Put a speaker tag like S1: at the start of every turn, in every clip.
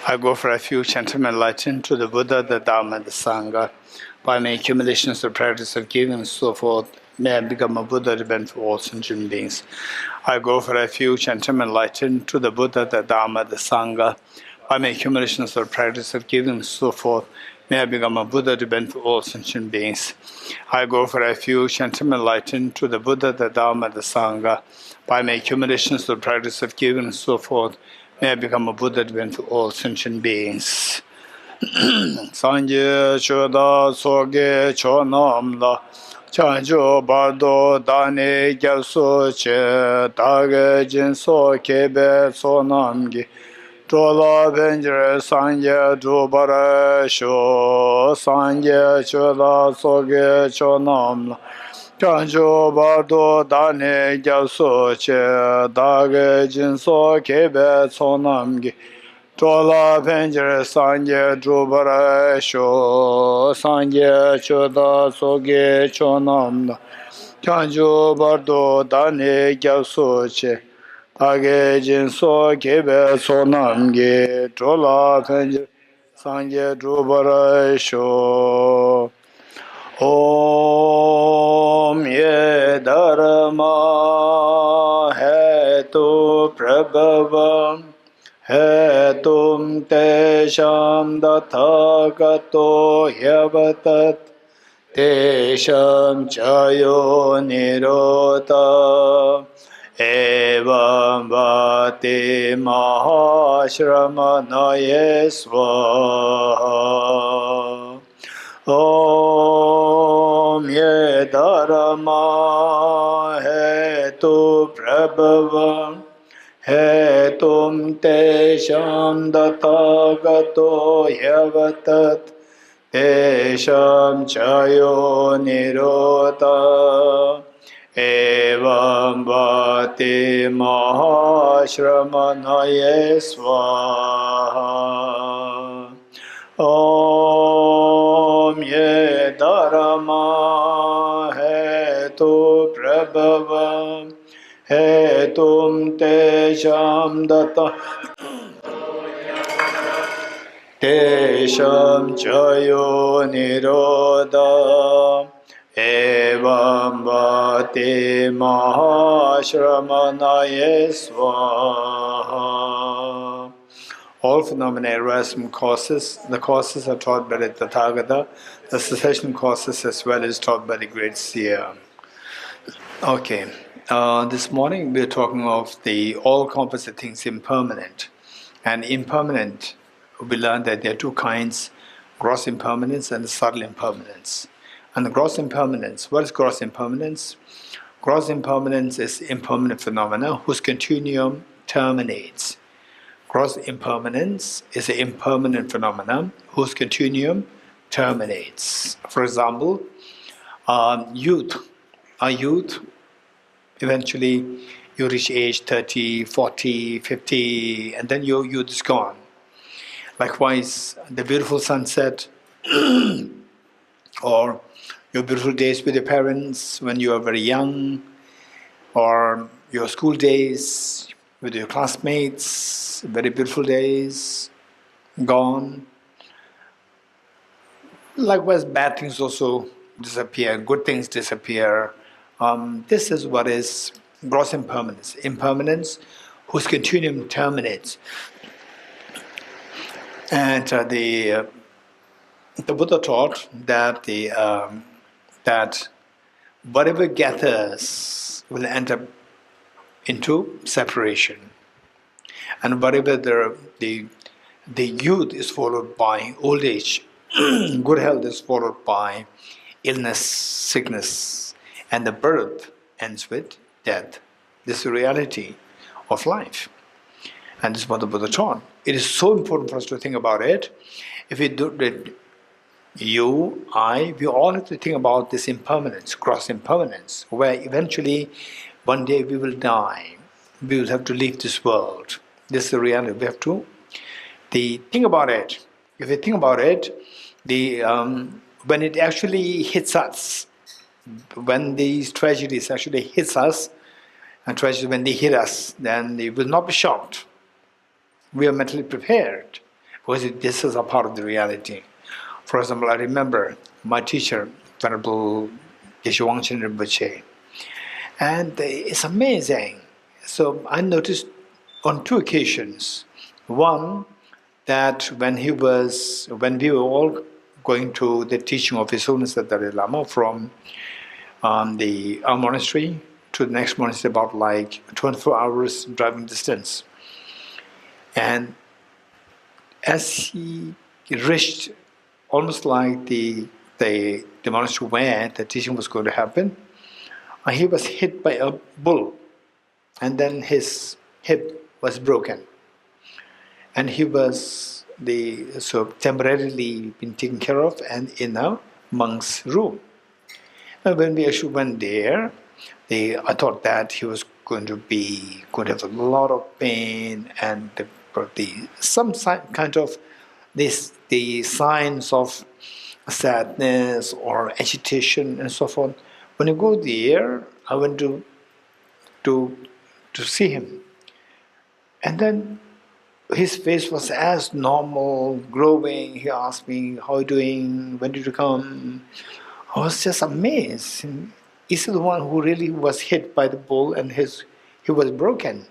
S1: I go for refuge and enlightenment to the Buddha, the Dharma, the Sangha. By my accumulations, the practice of giving and so forth, may I become a Buddha to benefit all sentient beings. I go for refuge and enlightenment to the Buddha, the Dharma, the Sangha. By my accumulations, the practice of giving and so forth, may I become a Buddha to benefit all sentient beings. I go for refuge and enlightenment to the Buddha, the Dharma, the Sangha. By my accumulations, the practice of giving and so forth, may I become a Buddha to benefit all sentient beings. Sanje choda soge chonamla chanjo bardo dane gyalso che dage jinso kebe sonamgi chola benjre sanje dubara sho sanje choda soge chonamla chanjo bardo dane gyalso che dage jinso kebe sonamgi Chola Penjere Sanje Drubara Sho Sanje Choda Soge Chonamna Chanjo Bardo Dane Gyalso Che Tage Jinso Kebe Sonamge Chola Penjere Sanje Drubara Sho Om Ye Dharma Hetu Prabhavam Hetum tesham dathagato hyavatat tesham chayo nirota evam vati mahashramanaye svaha Om ye dharma hetu prabhavam Hetum tesham dathagato hyavatat tesham chayo nirota evam vati mahashramanaye svaha Om ye dharma hetu prabhavam Hetum tesham data tesham chayo niroda evam vati mahashramanaye svaha. All phenomena arise from causes. The causes are taught by the Tathagata. The cessation causes as well is taught by the great seer. Okay. This morning we're talking of the all-composite things, impermanent. And impermanent, we learned that there are two kinds, gross impermanence and subtle impermanence. And the gross impermanence, what is gross impermanence? Gross impermanence is impermanent phenomena whose continuum terminates. Gross impermanence is an impermanent phenomenon whose continuum terminates. For example, youth. Eventually, you reach age 30, 40, 50, and then your youth is gone. Likewise, the beautiful sunset or your beautiful days with your parents when you are very young, or your school days with your classmates, very beautiful days, gone. Likewise, bad things also disappear, good things disappear. This is what is gross impermanence. Impermanence whose continuum terminates. And the Buddha taught that that whatever gathers will end up into separation, and whatever the youth is followed by old age, good health is followed by illness, sickness. And the birth ends with death. This is the reality of life. And this is what the Buddha taught. It is so important for us to think about it. If we do it, you, I, we all have to think about this impermanence, gross impermanence, where eventually one day we will die. We will have to leave this world. This is the reality. We have to think about it. If we think about it, when it actually hits us, when these tragedies actually hits us, and when they hit us, then we will not be shocked. We are mentally prepared. because this is a part of the reality. For example, I remember my teacher, Venerable Geshe Dorji, and it's amazing. So I noticed on two occasions. One, that when we were all going to the teaching of His Holiness the Dalai Lama from our monastery to the next monastery, about like 24 hours driving distance. And as he reached almost like the monastery where the teaching was going to happen, he was hit by a bull, and then his hip was broken. And he was temporarily been taken care of and in a monk's room. And when we actually went there, I thought that he was going to have a lot of pain and some kind of the signs of sadness or agitation and so forth. When you go there, I went to see him, and then his face was as normal, glowing. He asked me, "How are you doing? When did you come?" I was just amazed. He's the one who really was hit by the bull and he was broken.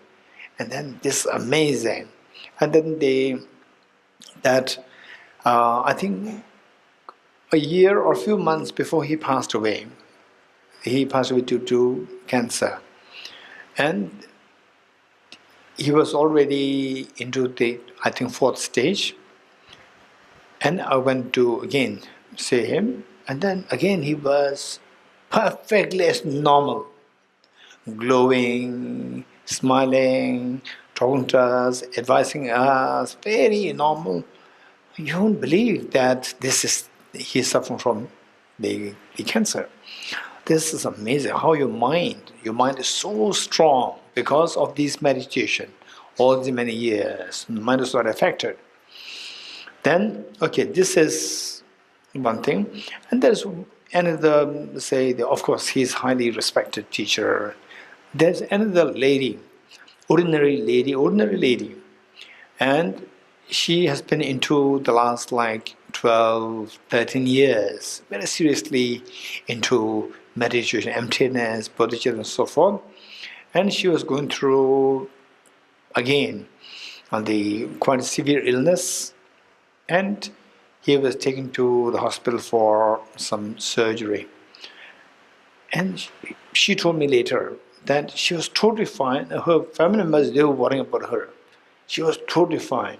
S1: And then this amazing. And then I think a year or a few months before he passed away due to cancer. And he was already into the, I think, 4th stage. And I went to again see him. And then again he was perfectly as normal, glowing, smiling, talking to us, advising us, very normal. You won't believe that he's suffering from the cancer. This is amazing how your mind is so strong because of this meditation, all these many years. The mind is not affected. Then, okay, this is one thing. And there's another, of course, he's highly respected teacher. There's another lady, ordinary lady. And she has been into the last like 12, 13 years, very seriously into meditation, emptiness, Bodhicitta and so forth. And she was going through, again, on the quite severe illness. And he was taken to the hospital for some surgery. And she told me later that she was totally fine. Her family members, they were worrying about her. She was totally fine.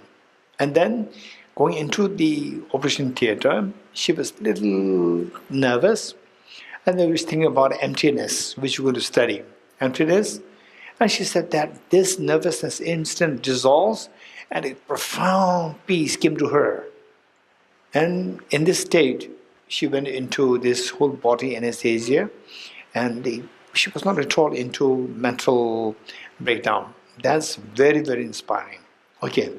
S1: And then going into the operation theater, she was a little nervous. And then we was thinking about emptiness, which we're going to study. Emptiness. And she said that this nervousness instantly dissolves and a profound peace came to her. And in this state, she went into this whole body anesthesia, and she was not at all into mental breakdown. That's very, very inspiring. Okay,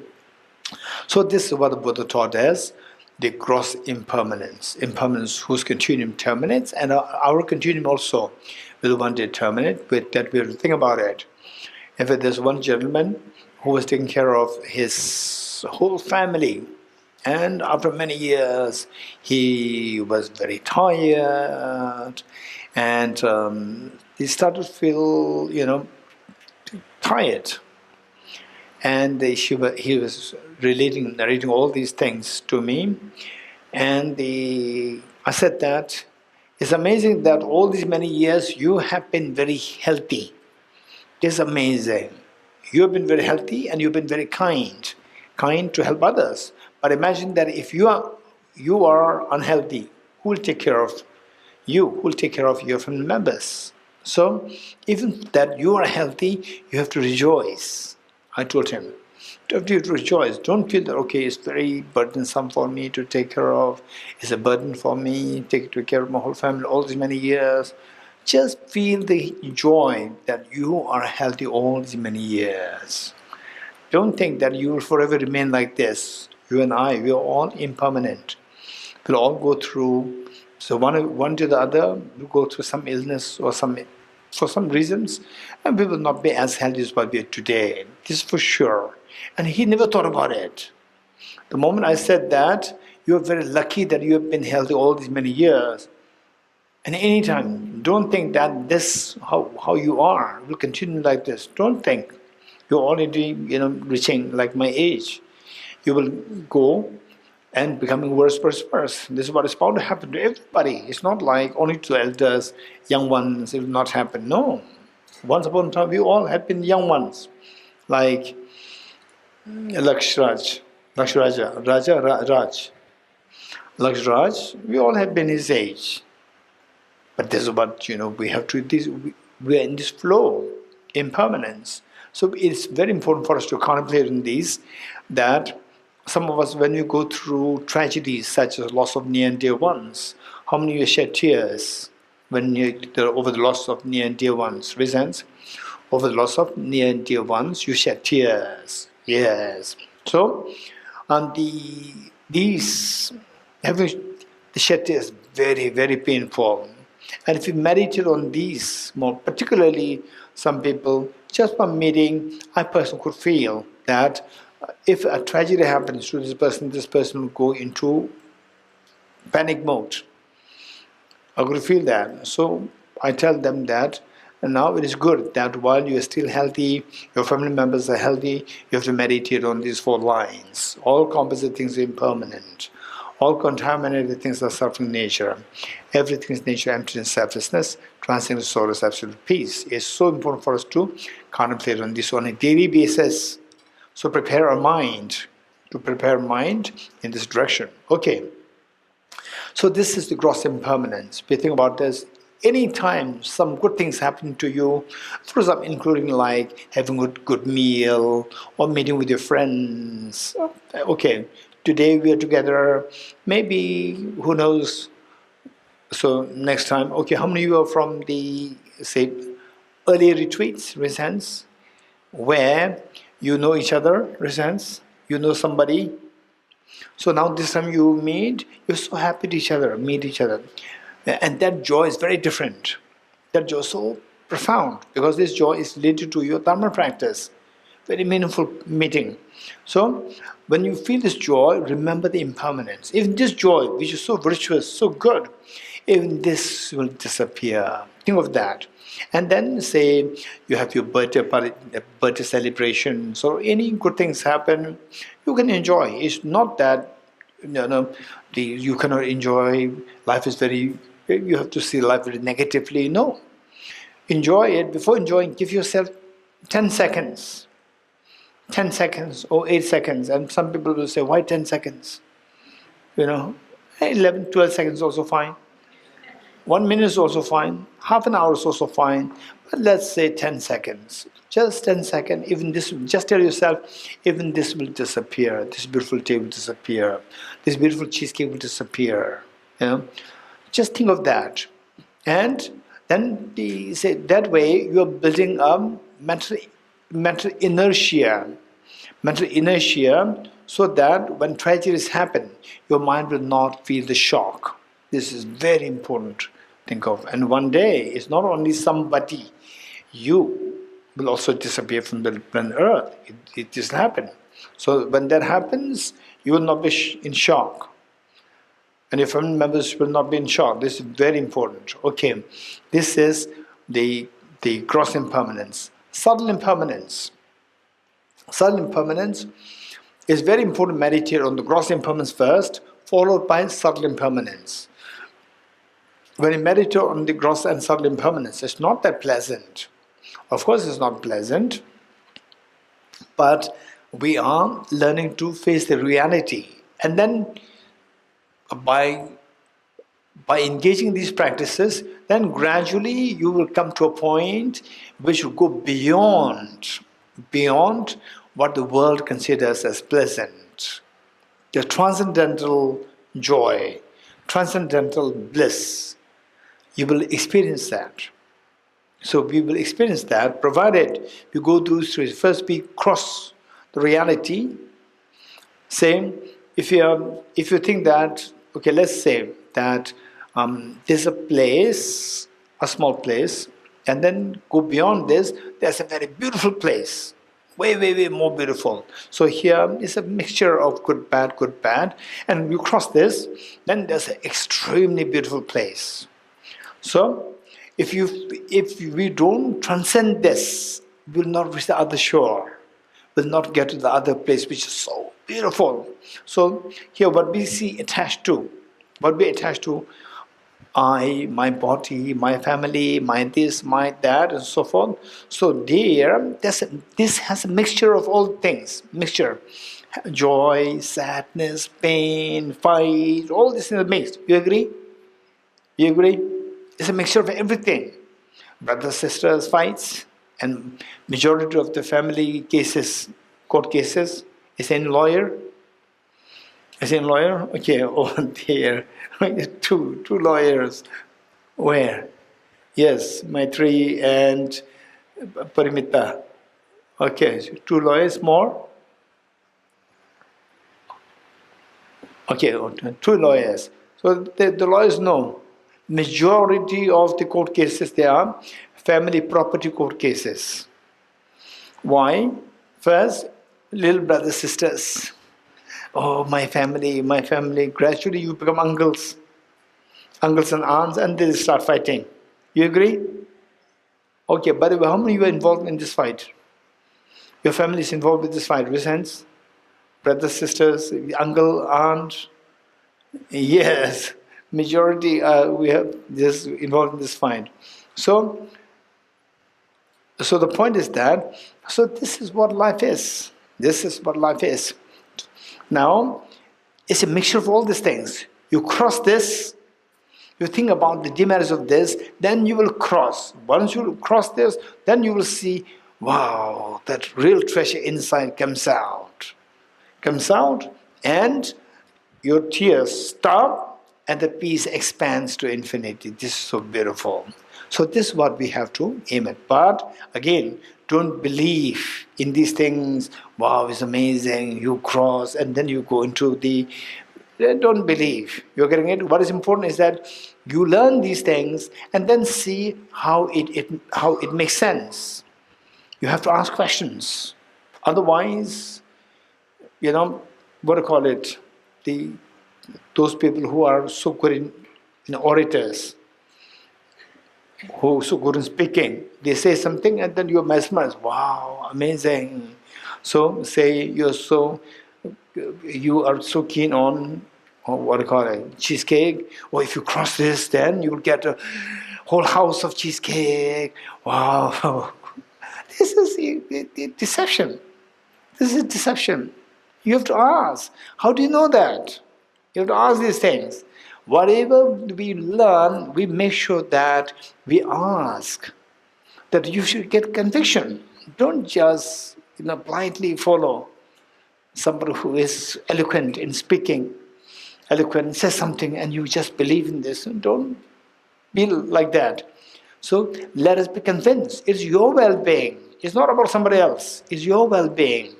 S1: so this is what the Buddha taught us, the gross impermanence whose continuum terminates, and our continuum also will one day terminate. With that, we have to think about it. If there's one gentleman who was taking care of his whole family, and after many years, he was very tired, and he started to feel, tired. And he was narrating all these things to me. And I said that it's amazing that all these many years you have been very healthy. It's amazing. You have been very healthy and you've been very kind to help others. But imagine that if you are unhealthy, who will take care of you? Who will take care of your family members? So even that you are healthy, you have to rejoice. I told him, you have to rejoice. Don't feel that, okay, it's very burdensome for me to take care of. It's a burden for me, take care of my whole family all these many years. Just feel the joy that you are healthy all these many years. Don't think that you will forever remain like this. You and I, we are all impermanent. We'll all go through, so one to the other, we'll go through some illness or for some reasons, and we will not be as healthy as what we are today. This is for sure. And he never thought about it. The moment I said that, you are very lucky that you have been healthy all these many years. And anytime, don't think that this, how you are, will continue like this. Don't think. You're already, reaching like my age. You will go and becoming worse, worse, worse. This is what is bound to happen to everybody. It's not like only to elders, young ones, it will not happen. No. Once upon a time, we all had been young ones. Like Lakshraj, Raj. Lakshraj, we all have been his age. But this is what, we have to, we are in this flow, impermanence. So it's very important for us to contemplate on these, that some of us, when we go through tragedies such as loss of near and dear ones, how many of you shed tears when over the loss of near and dear ones? Reasons? Over the loss of near and dear ones, you shed tears. Yes. So, having the shed tears, very, very painful. And if you meditate on these more, particularly some people, just by meeting, I personally could feel that if a tragedy happens to this person will go into panic mode. I could feel that. So I tell them that now it is good that while you are still healthy, your family members are healthy, you have to meditate on these 4 lines. All composite things are impermanent. All contaminated things are suffering nature. Everything is nature, emptiness, selflessness, transcendent source, absolute peace. It's so important for us to contemplate on this on a daily basis. So prepare our mind, in this direction. Okay. So this is the gross impermanence. We think about this. Anytime some good things happen to you, through some, including like having a good meal or meeting with your friends. Okay, today we are together. Maybe, who knows? So next time, okay, how many of you are from the, say, earlier retreats, resents, where you know each other, resents, you know somebody. So now this time you meet, you're so happy to meet each other. And that joy is very different. That joy is so profound because this joy is related to your Dharma practice. Very meaningful meeting. So when you feel this joy, remember the impermanence. Even this joy, which is so virtuous, so good, even this will disappear. Think of that. And then say you have your birthday celebrations or any good things happen, you can enjoy. It's not that you cannot enjoy, life is very, you have to see life very negatively. No. Enjoy it. Before enjoying, give yourself 10 seconds. 10 seconds or 8 seconds. And some people will say, why 10 seconds? 11, 12 seconds is also fine. 1 minute is also fine. Half an hour is also fine. But let's say 10 seconds. Just 10 seconds. Even this, just tell yourself, even this will disappear. This beautiful tea will disappear. This beautiful cheesecake will disappear. Just think of that. And then say that way you are building a mental inertia, so that when tragedies happen, your mind will not feel the shock. This is very important to think of. And one day, it's not only somebody, you will also disappear from the planet Earth. It just happened. So when that happens, you will not be in shock. And your family members will not be in shock. This is very important. Okay, this is the gross impermanence. Subtle impermanence. Subtle impermanence is very important to meditate on the gross impermanence first, followed by subtle impermanence. When you meditate on the gross and subtle impermanence, it's not that pleasant. Of course it's not pleasant, but we are learning to face the reality. And then by engaging these practices, then gradually you will come to a point which will go beyond what the world considers as pleasant. The transcendental joy, transcendental bliss, you will experience that. So we will experience that, provided we go through stages. First we cross the reality, saying, if you think that, okay, let's say that there's a place, a small place, and then go beyond this, there's a very beautiful place. Way, way, way more beautiful. So here is a mixture of good, bad, and you cross this, then there's an extremely beautiful place. So, if we don't transcend this, we'll not reach the other shore, will not get to the other place, which is so beautiful. So here, what we see attached to, what we attach to, I, my body, my family, my this, my that, and so forth. So this has a mixture of all things, mixture, joy, sadness, pain, fight, all this in the mix. You agree? You agree? It's a mixture of everything. Brothers, sisters, fights, and majority of the family cases, court cases, is any lawyer? Is any lawyer? Okay, over there. Two lawyers. Where? Yes, Maitri and Parimitta. Okay, so two lawyers more? Okay, two lawyers. So the lawyers know. Majority of the court cases, they are family property court cases. Why? First, little brothers, sisters. Oh, my family. Gradually you become uncles and aunts, and they start fighting. You agree? Okay, by the way, how many of you are involved in this fight? Your family is involved with this fight. Which sense? Brothers, sisters, uncle, aunt. Yes, majority we have this involved in this fight. So the point is that, so this is what life is. This is what life is. Now, it's a mixture of all these things. You cross this, you think about the demerits of this, then you will cross. Once you cross this, then you will see, wow, that real treasure inside comes out. Comes out, and your tears stop, and the peace expands to infinity. This is so beautiful. So this is what we have to aim at. But again, don't believe in these things. Wow, it's amazing. You cross, and then you go into the. Don't believe. You're getting it. What is important is that you learn these things and then see how it makes sense. You have to ask questions. Otherwise, what do you call it? Those people who are so good in orators, who are so good in speaking, they say something and then you're mesmerized. Wow, amazing. So say you are so keen on, what do you call it, cheesecake. Or if you cross this, then you will get a whole house of cheesecake. Wow. This is deception. This is deception. You have to ask. How do you know that? You have to ask these things. Whatever we learn, we make sure that we ask. That you should get conviction. Don't just blindly follow somebody who is eloquent in speaking, eloquent, says something, and you just believe in this. Don't be like that. So let us be convinced. It's your well-being. It's not about somebody else. It's your well-being.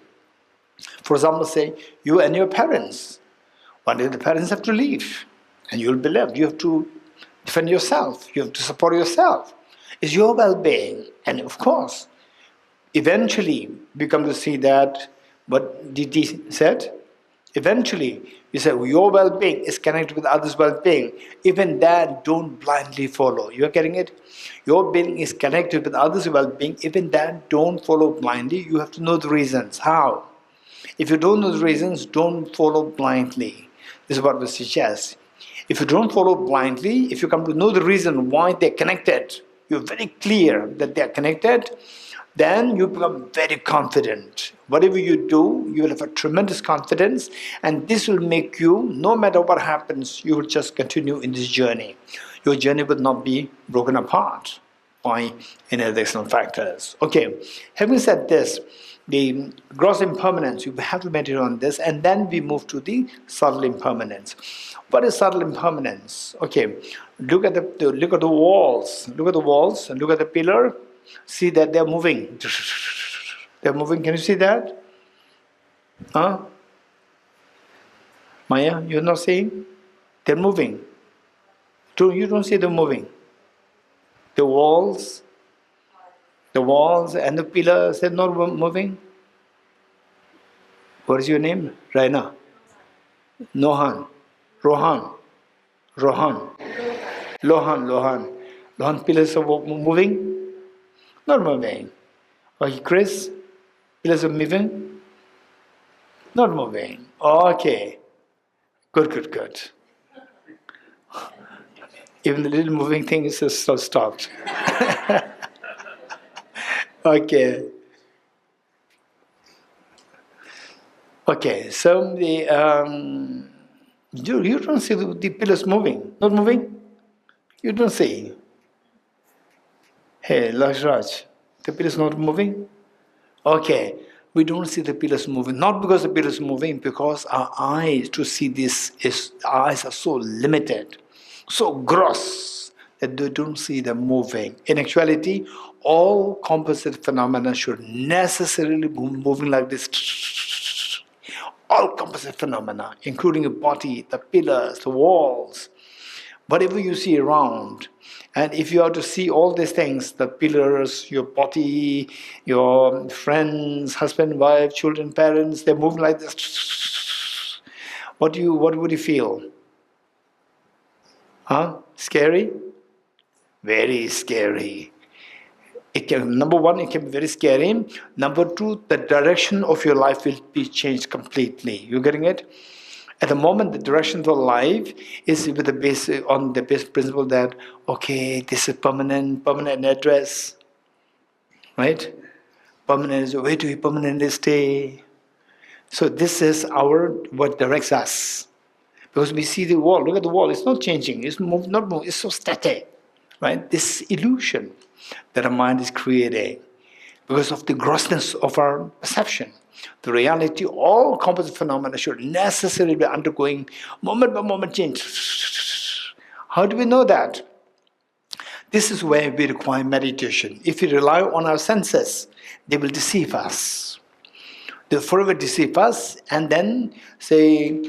S1: For example, say you and your parents. One day the parents have to leave, and you'll be left. You have to defend yourself. You have to support yourself. It's your well-being. And of course, eventually we come to see that what DT said. Eventually, you say your well-being is connected with others' well-being. Even that, don't blindly follow. You are getting it? Your being is connected with others' well-being. Even that, don't follow blindly. You have to know the reasons. How? If you don't know the reasons, don't follow blindly. This is what we suggest. If you don't follow blindly, if you come to know the reason why they're connected, you're very clear that they're connected, then you become very confident. Whatever you do, you will have a tremendous confidence, and this will make you, no matter what happens, you will just continue in this journey. Your journey will not be broken apart by any additional factors. Okay, having said this, the gross impermanence, you have to meditate on this, and then we move to the subtle impermanence. What is subtle impermanence? Okay, look at the walls. Look at the walls and look at the pillar. See that they're moving. They're moving. Can you see that? Huh? Maya, you're not seeing? They're moving. You don't see them moving. The walls and the pillars, they're not moving. What is your name? Raina? Nohan? Rohan? Rohan? Lohan? Lohan, pillars of moving? Not moving. Okay, Chris? Pillars of moving? Not moving. Okay. Good. Even the little moving thing is just so stopped. Okay. Okay, so you don't see the pillars moving. Not moving? You don't see. Hey, Lajraj, the pillars not moving? Okay, we don't see the pillars moving. Not because the pillars are moving, because our eyes to see this our eyes are so limited, so gross that they don't see them moving. In actuality, all composite phenomena should necessarily be moving like this. All composite phenomena, including the body, the pillars, the walls, whatever you see around. And if you are to see all these things, the pillars, your body, your friends, husband, wife, children, parents, they're moving like this. What would you feel? Huh? Scary? Very scary. It can, number one, it can be very scary. Number two, the direction of your life will be changed completely. You getting it? At the moment, the direction of life is with on the basic principle that, okay, this is permanent address, right? Permanent is where do we permanently stay? So this is what directs us. Because we see the wall, look at the wall, it's not changing, it's not moving, it's so static, right? This illusion that our mind is creating because of the grossness of our perception. The reality, all composite phenomena should necessarily be undergoing moment by moment change. How do we know that? This is where we require meditation. If we rely on our senses, they will deceive us. They'll forever deceive us and then say,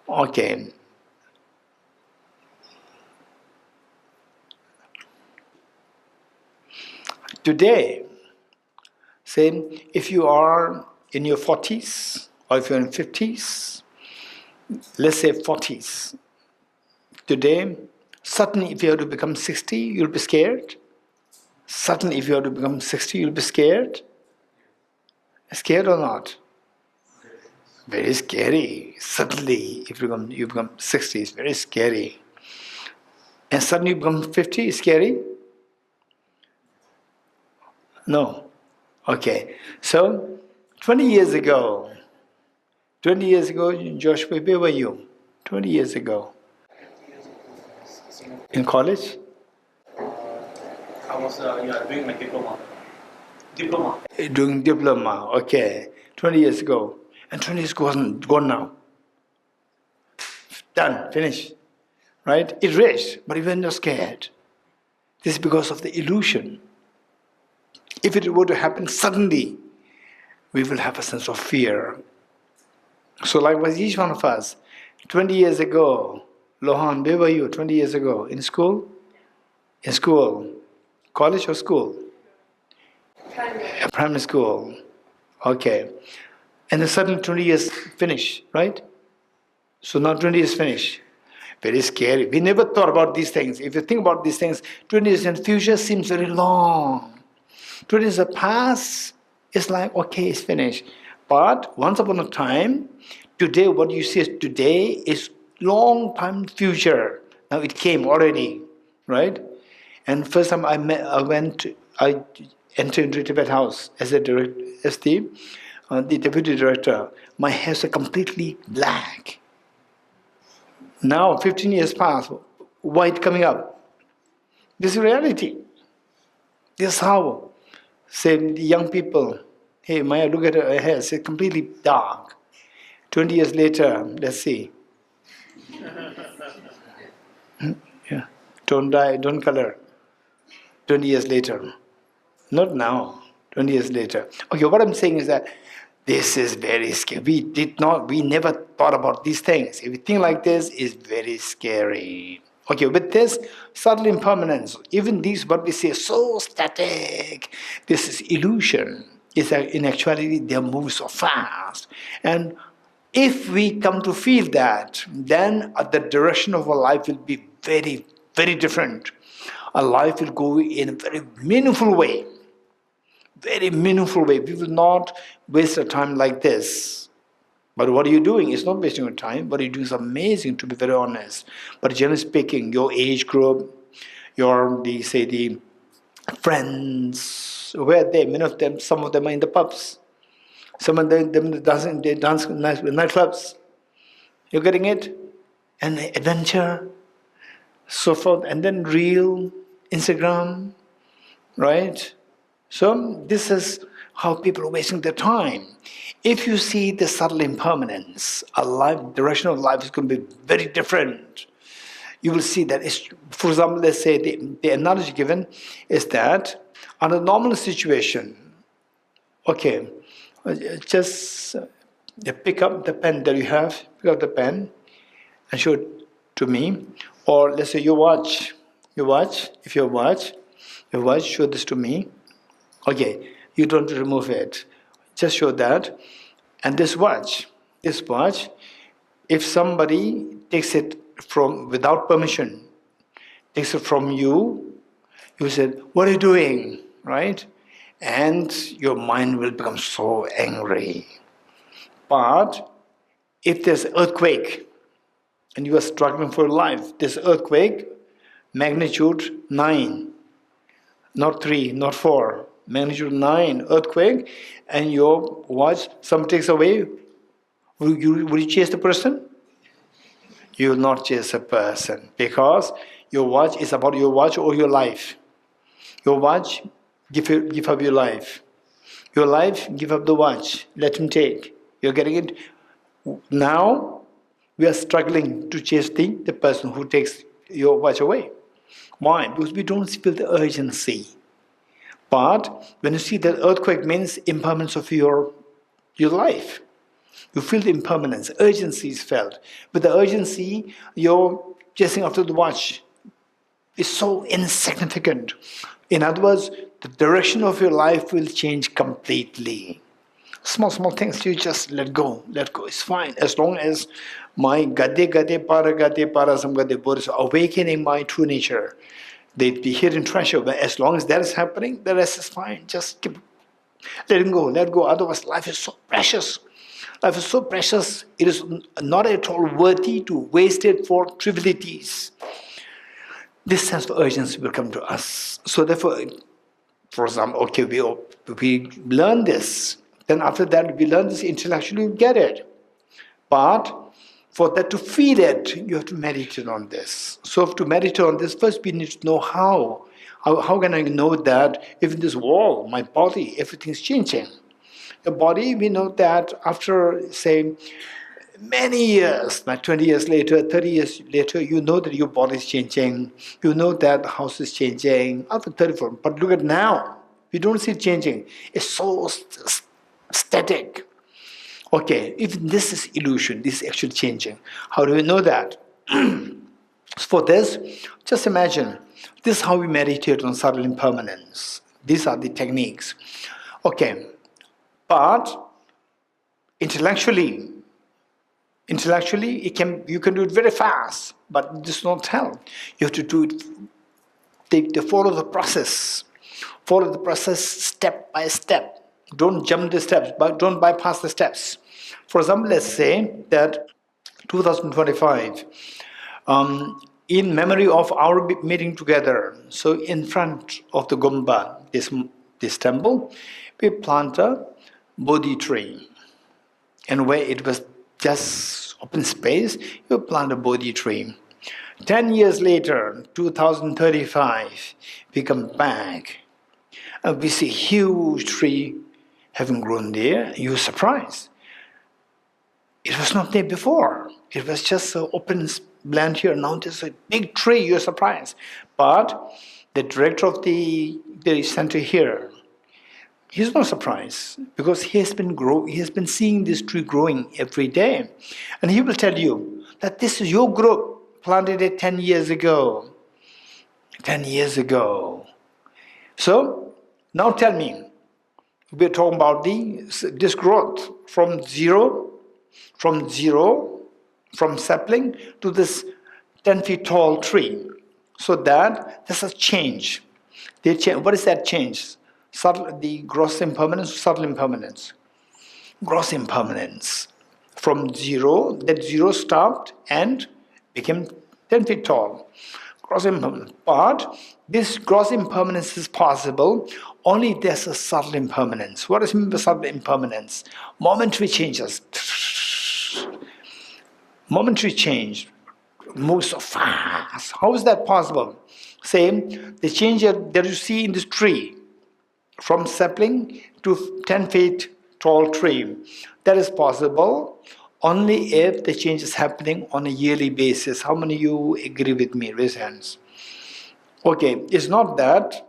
S1: okay. Today, say, if you are in your 40s or if you're in 50s, let's say 40s, today, suddenly if you have to become 60, you'll be scared. Suddenly if you have to become 60, you'll be scared. Scared or not? Very scary. Suddenly, if you become 60, it's very scary. And suddenly you become 50, it's scary? No. Okay. So, 20 years ago, Joshua, where were you? 20 years ago. In college?
S2: I was doing my diploma.
S1: Doing diploma, okay. 20 years ago. And 20 years ago wasn't gone now. Done, finished. Right? It reached, but we were not scared. This is because of the illusion. If it were to happen suddenly, we will have a sense of fear. So likewise, each one of us, 20 years ago, Lohan, where were you 20 years ago? In school? In school. College or school? Primary school. Okay. And then suddenly 20 years finish, right? So now 20 years finish. Very scary. We never thought about these things. If you think about these things, 20 years in the future seems very long. 20 years past, it's like, okay, it's finished. But once upon a time, today, what you see today is long time future. Now it came already, right? And first time I entered into Tibet House as the deputy director. My hairs are completely black. Now, 15 years passed, white coming up. This is reality. This is how, say, the young people, hey, Maya, look at her hair, it's completely dark. 20 years later, let's see. Yeah. Don't dye, don't color. 20 years later. Not now, 20 years later. Okay, what I'm saying is that this is very scary. We never thought about these things. If you think like this, it's very scary. Okay, with this subtle impermanence, even these what we say so static, this is illusion. is that in actuality they move so fast. And if we come to feel that, then the direction of our life will be very, very different. Our life will go in a very meaningful way. Very meaningful way. We will not waste our time like this. But what are you doing? It's not wasting your time. What you're doing is amazing, to be very honest. But generally speaking, your age group, the friends, where are they? Many of them, some of them are in the pubs. Some of them they dance in nightclubs. You're getting it? And adventure, so forth. And then real, Instagram, right? So this is how people are wasting their time. If you see the subtle impermanence, a life, direction of life is going to be very different. You will see that, for example, let's say the analogy given is that under normal situation, okay, just pick up the pen that you have, pick up the pen and show it to me. Or let's say your watch, if your watch, show this to me. Okay, you don't remove it, just show that. And this watch, if somebody takes it from without permission, takes it from you, you said, "What are you doing?" Right? And your mind will become so angry. But if there's earthquake and you are struggling for life, this earthquake, magnitude 9, not 3, not 4, magnitude 9 earthquake, and your watch, someone takes away, will you chase the person? You will not chase a person, because your watch is about your watch or your life. Your watch, give up your life. Your life, give up the watch. Let him take. You're getting it? Now, we are struggling to chase the person who takes your watch away. Why? Because we don't feel the urgency. But when you see that earthquake means impermanence of your life. You feel the impermanence, urgency is felt. With the urgency, you're chasing after the watch. It's so insignificant. In other words, the direction of your life will change completely. Small things, you just let go, it's fine. As long as my gade para samgade Buddhist awakening my true nature, they'd be here in treasure. But as long as that is happening, the rest is fine. Just keep letting go, let go. Otherwise, life is so precious. Life is so precious, it is not at all worthy to waste it for trivialities. This sense of urgency will come to us. So therefore, for example, okay, we learn this. Then after that, we learn this intellectually, we get it. But for that to feel it, you have to meditate on this. So to meditate on this, first we need to know how. How can I know that if in this wall, my body, everything's changing? The body, we know that after, say, many years, like 20 years later, 30 years later, you know that your body is changing. You know that the house is changing after 34. But look at now, we don't see it changing. It's so static. Okay, if this is illusion, this is actually changing. How do we know that? For this, just imagine, this is how we meditate on subtle impermanence. These are the techniques. Okay, but intellectually, you can do it very fast, but it does not help. You have to do it, follow the process. Follow the process step by step. Don't jump the steps, but don't bypass the steps. For example, let's say that 2025, in memory of our meeting together, so in front of the Gomba, this temple, we plant a Bodhi tree. And where it was just open space, you plant a Bodhi tree. 10 years later, 2035, we come back and we see a huge tree having grown there. You're surprised. It was not there before. It was just an open land here. Now there's a big tree, you're surprised. But the director of the center here, he's not surprised because he has been seeing this tree growing every day. And he will tell you that this is your group, planted it 10 years ago. 10 years ago. So, now tell me, we're talking about this growth from sapling to this 10 feet tall tree. So that there's a change. What is that change? The gross impermanence, subtle impermanence. Gross impermanence. From zero, that zero stopped and became 10 feet tall. Gross impermanence. But this gross impermanence is possible only if there's a subtle impermanence. What does it mean by subtle impermanence? Momentary changes. Momentary change moves so fast. How is that possible? Say, the change that you see in this tree, from sapling to 10 feet tall tree, that is possible only if the change is happening on a yearly basis. How many of you agree with me? Raise hands. Okay, it's not that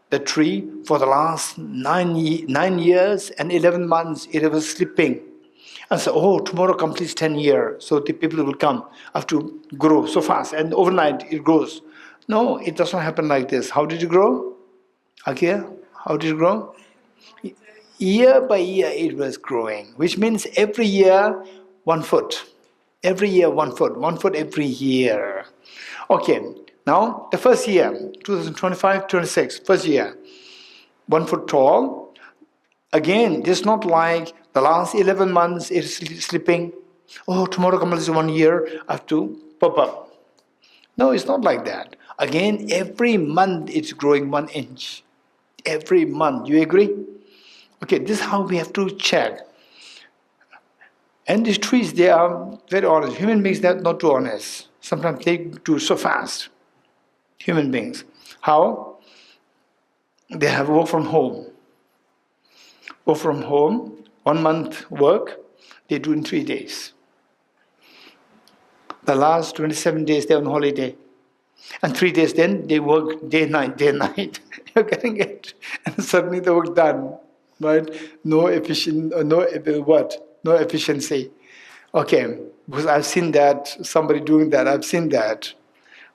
S1: the tree for the last 9 years and 11 months it was slipping. And so, oh, tomorrow completes 10 years, so the people will come, have to grow so fast, and overnight it grows. No, it doesn't happen like this. How did it grow? Okay, how did it grow? Year by year it was growing, which means every year 1 foot. Every year 1 foot, 1 foot every year. Okay, now the first year, 2025-26, first year, 1 foot tall. Again, it's not like the last 11 months it's slipping. Oh, tomorrow comes 1 year, I have to pop up. No, it's not like that. Again, every month it's growing 1 inch. Every month, you agree? Okay, this is how we have to check. And these trees, they are very honest. Human beings, they are not too honest. Sometimes they do so fast. Human beings. How? They have work from home. Work from home, 1 month work, they do in 3 days. The last 27 days, they're on holiday. And 3 days then, they work day, night. You're getting it? And suddenly the work done. Right? No efficiency. Okay, because I've seen that, somebody doing that, I've seen that.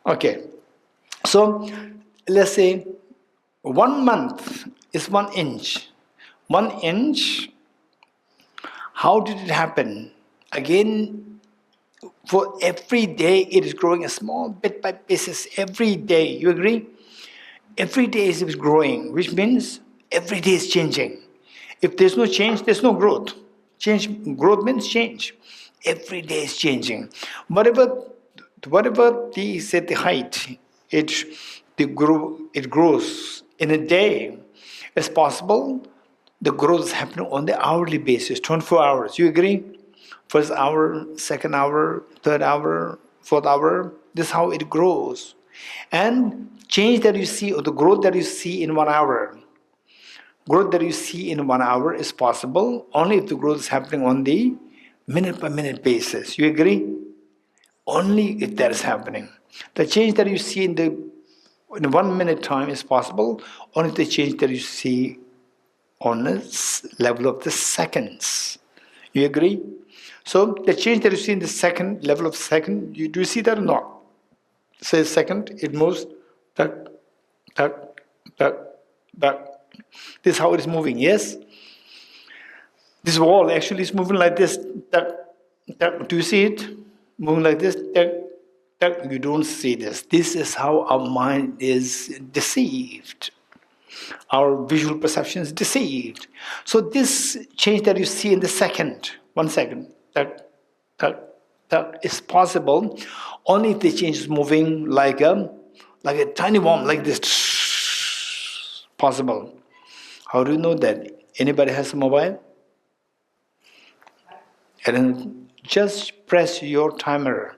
S1: Okay, so let's say 1 month is 1 inch. 1 inch, how did it happen? Again, for every day it is growing a small bit by basis every day. You agree? Every day it is growing, which means every day is changing. If there's no change, there's no growth. Growth means change. Every day is changing. Whatever the height, it grows in a day. It's possible the growth is happening on the hourly basis, 24 hours. You agree? First hour, second hour, third hour, fourth hour. This is how it grows. And change that you see, or the growth that you see in 1 hour, growth that you see in 1 hour is possible only if the growth is happening on the minute by minute basis. You agree? Only if that is happening. The change that you see in 1 minute time is possible only if the change that you see on the level of the seconds. You agree? So the change that you see in the second, level of second, do you see that or not? Say second, it moves, tuck, tuck, tuck, tuck. This is how it is moving, yes? This wall actually is moving like this. Do you see it? Moving like this. You don't see this. This is how our mind is deceived. Our visual perception is deceived. So this change that you see in the second, 1 second, is possible only if the change is moving like a tiny worm, like this. Possible. How do you know that? Anybody has a mobile? And then just press your timer.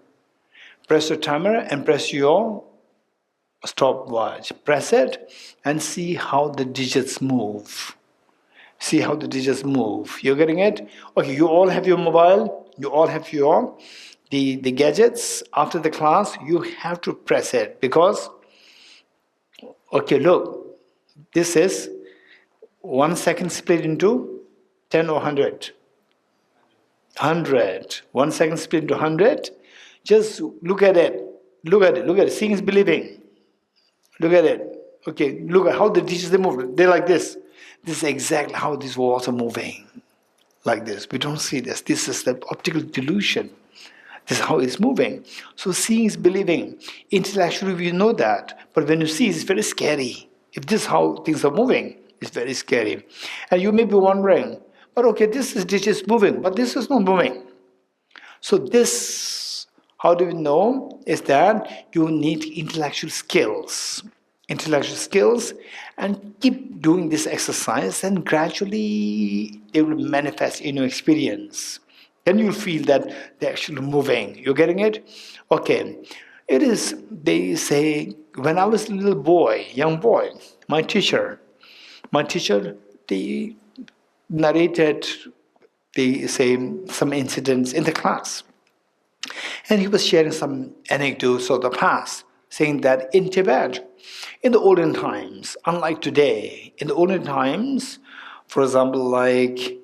S1: Press your timer and press your stopwatch. Press it and see how the digits move. See how the digits move. You're getting it? Okay, you all have your mobile. You all have your the gadgets. After the class, you have to press it because, okay, look, this is 1 second split into 10 or 100. 100. 1 second split into 100. Just look at it. Look at it. Look at it. Seeing is believing. Look at it. Okay, look at how the digits they move. They're like this. This is exactly how these walls are moving. Like this. We don't see this. This is the optical delusion. This is how it's moving. So seeing is believing. Intellectually we know that. But when you see, it's very scary. If this is how things are moving, it's very scary. And you may be wondering, but okay, this is just moving, but this is not moving. So this, how do we know? Is that you need intellectual skills. Intellectual skills, and keep doing this exercise, and gradually they will manifest in your experience. Then you'll feel that they're actually moving. You're getting it? Okay. It is, they say, when I was a little boy, young boy, my teacher, they narrated, they say, some incidents in the class. And he was sharing some anecdotes of the past, saying that in Tibet, in the olden times, unlike today, in the olden times, for example, like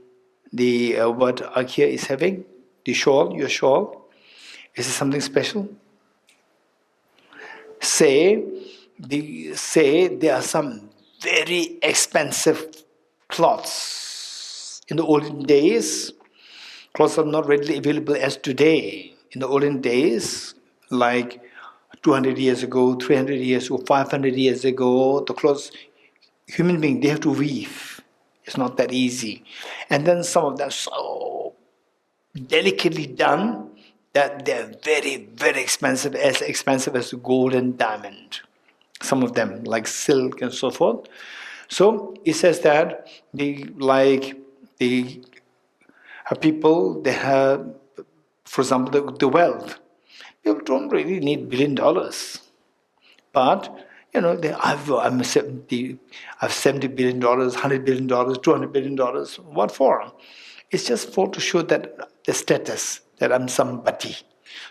S1: the what Akia is having, the shawl, your shawl, is it something special? Say there are some very expensive cloths. In the olden days, clothes are not readily available as today. In the olden days, like 200 years ago, 300 years ago, 500 years ago, the clothes, human beings, they have to weave. It's not that easy. And then some of them so delicately done that they're very, very expensive as gold and diamond. Some of them, like silk and so forth. So it says that the people, they have, for example, the wealth. People don't really need $1 billion. But, you know, I've $70 billion, $100 billion, $200 billion. What for? It's just for to show that the status, that I'm somebody.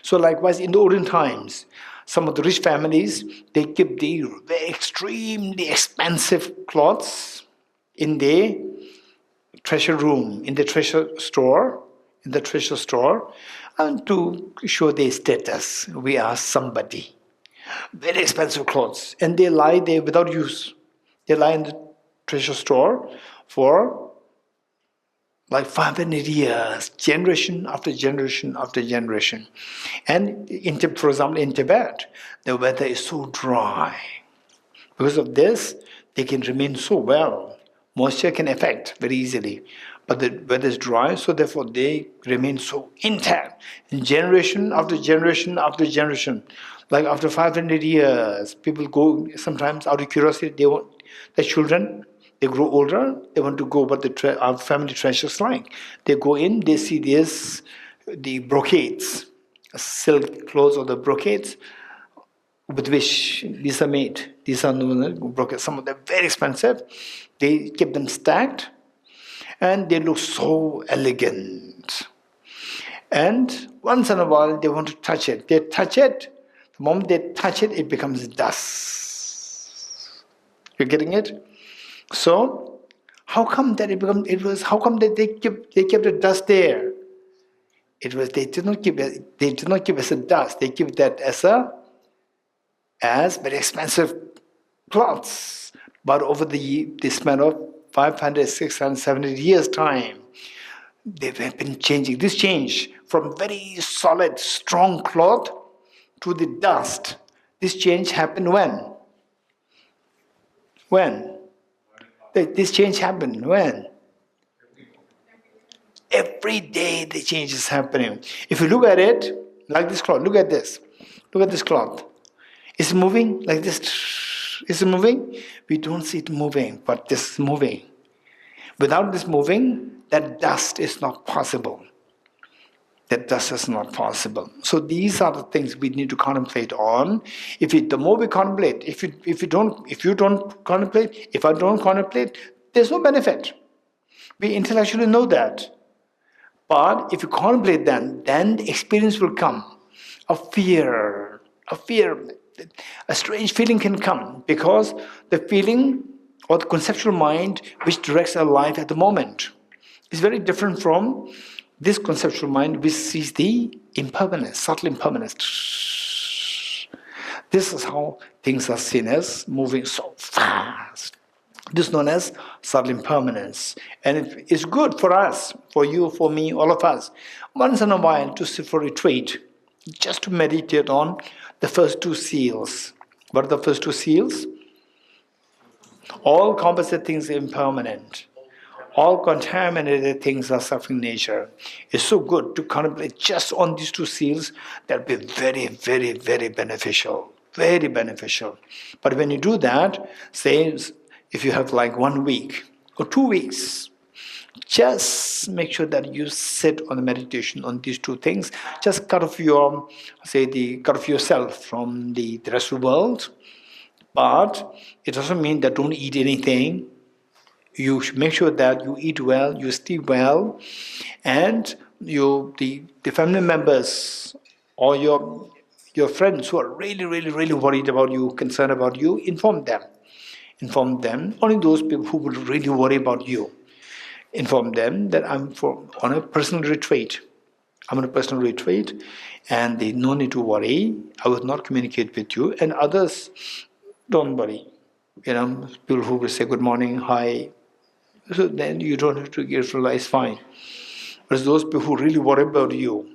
S1: So likewise, in the olden times, some of the rich families, they keep the very extremely expensive clothes in their treasure room, in the treasure store, and to show their status. We are somebody. Very expensive clothes. And they lie there without use. They lie in the treasure store for like 500 years, generation after generation after generation. And for example, in Tibet, the weather is so dry. Because of this, they can remain so well. Moisture can affect very easily. But the weather is dry, so therefore they remain so intact. And generation after generation after generation. Like after 500 years, people go sometimes out of curiosity, they want their children, they grow older, they want to go what our family treasures like. They go in, they see the brocades, silk clothes or the brocades with which these are made. These are brocades. Some of them very expensive. They keep them stacked and they look so elegant. And once in a while they want to touch it. They touch it. The moment they touch it, it becomes dust. You're getting it? So, how come that how come that they kept the dust there? They did not keep it as a dust. They keep that as very expensive cloths. But over the span of 500, 600, 700 years time, they've been changing. This change from very solid, strong cloth to the dust. This change happened when? When? This change happened when? Every day the change is happening. If you look at it, like this cloth, look at this. Look at this cloth. Is it moving like this? Is it moving? We don't see it moving, but this is moving. Without this moving, that dust is not possible. That dust is not possible. So these are the things we need to contemplate on. The more we contemplate, if you don't contemplate, if I don't contemplate, there's no benefit. We intellectually know that. But if you contemplate then the experience will come. A fear, a strange feeling can come because the feeling or the conceptual mind which directs our life at the moment is very different from this conceptual mind which sees the impermanence, subtle impermanence. This is how things are seen as moving so fast. This is known as subtle impermanence. And it's good for us, for you, for me, all of us, once in a while to sit for retreat, just to meditate on the first two seals. What are the first two seals? All composite things are impermanent. All contaminated things are suffering nature. It's so good to contemplate just on these two seals. That'll be very, very, very beneficial. Very beneficial. But when you do that, say if you have like 1 week or 2 weeks, just make sure that you sit on the meditation on these two things. Just cut off yourself from the rest of the world. But it doesn't mean that don't eat anything. You should make sure that you eat well, you sleep well, and the family members or your friends who are really, really, really worried about you, concerned about you, inform them. Inform them. Only those people who would really worry about you. Inform them that I'm on a personal retreat. I'm on a personal retreat, and they no need to worry. I will not communicate with you, and others, don't worry. People who will say good morning, hi. So then you don't have to realize fine. But those people who really worry about you,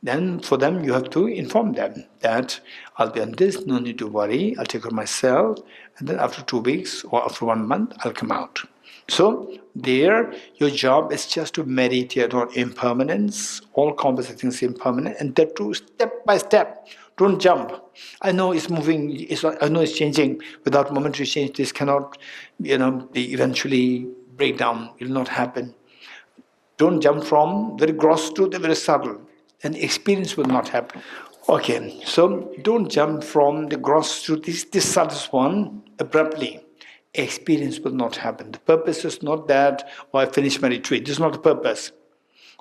S1: then for them you have to inform them that I'll be on this, no need to worry, I'll take care of myself, and then after 2 weeks or after 1 month, I'll come out. So there, your job is just to meditate on impermanence, all composite things impermanent, and that too step by step. Don't jump. I know it's moving, I know it's changing. Without momentary change, this cannot, be eventually break down. It will not happen. Don't jump from very gross to the very subtle, and experience will not happen. Okay, so don't jump from the gross to this subtle one abruptly. Experience will not happen. The purpose is not that, I finished my retreat. This is not the purpose.